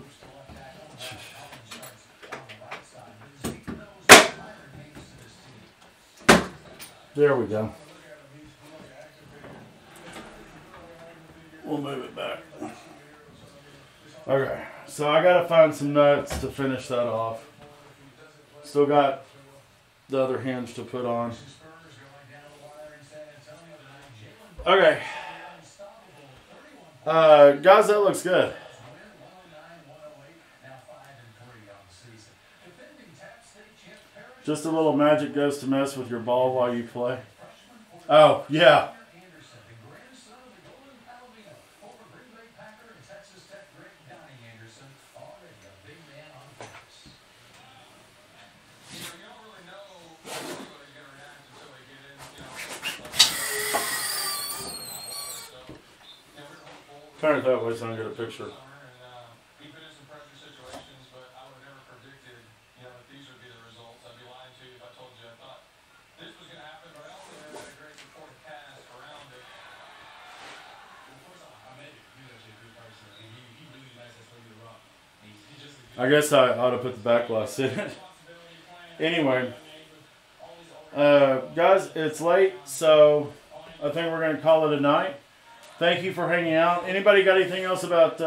There we go. We'll move it back. Okay, so I gotta find some nuts to finish that off. Still got the other hinge to put on. Okay. Guys, that looks good. Just a little magic goes to mess with your ball while you play. Oh, yeah. Turn it that way so I can get a picture. I guess I ought to put the back glass in it. Anyway, guys, it's late, so I think we're going to call it a night. Thank you for hanging out. Anybody got anything else about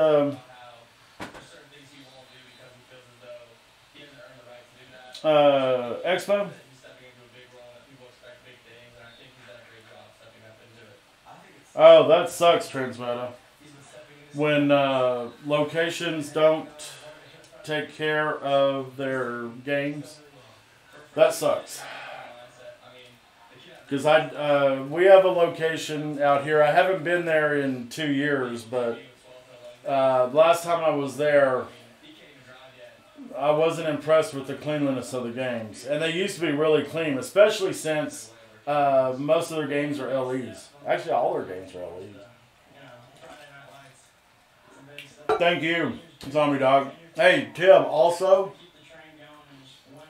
Expo. Oh, that sucks, Transmeta. When locations don't take care of their games, that sucks. Because we have a location out here. I haven't been there in 2 years, but last time I was there, I wasn't impressed with the cleanliness of the games. And they used to be really clean, especially since most of their games are LEs. Actually, all their games are LEs. Thank you, Zombie Dog. Hey, Tim, also,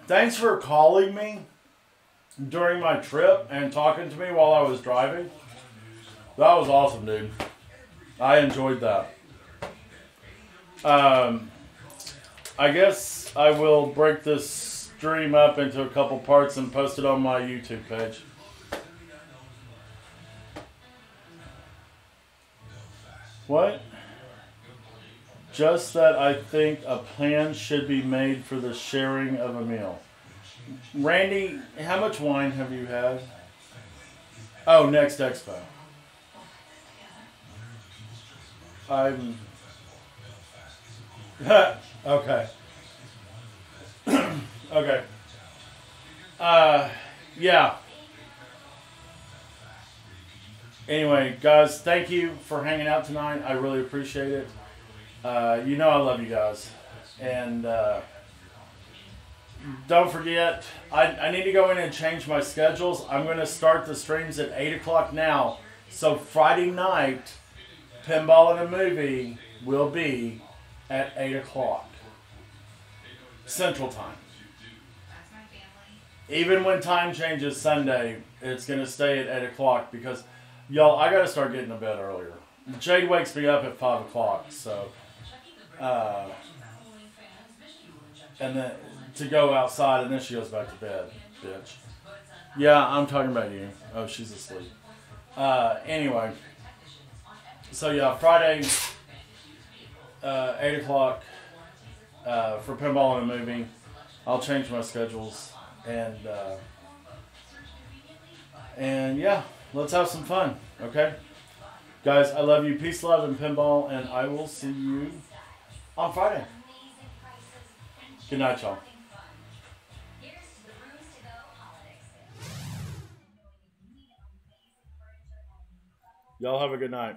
thanks for calling me during my trip and talking to me while I was driving. That was awesome, dude. I enjoyed that. I guess I will break this stream up into a couple parts and post it on my YouTube page. What? Just that I think a plan should be made for the sharing of a meal. Randy, how much wine have you had? Oh, next Expo. I'm... okay. Okay. Yeah. Anyway, guys, thank you for hanging out tonight. I really appreciate it. You know I love you guys. And don't forget, I need to go in and change my schedules. I'm going to start the streams at 8 o'clock now. So Friday night, Pinball and a Movie will be at 8 o'clock Central Time. Even when time changes Sunday, it's going to stay at 8 o'clock because, y'all, I got to start getting to bed earlier. Jade wakes me up at 5 o'clock, so, and then to go outside, and then she goes back to bed, bitch. Yeah, I'm talking about you. Oh, she's asleep. Anyway, so yeah, Friday, 8 o'clock, for Pinball and a Movie. I'll change my schedules, and yeah, let's have some fun, okay? Guys, I love you. Peace, love, and Pinball, and I will see you on Friday. Good night, y'all. Y'all have a good night.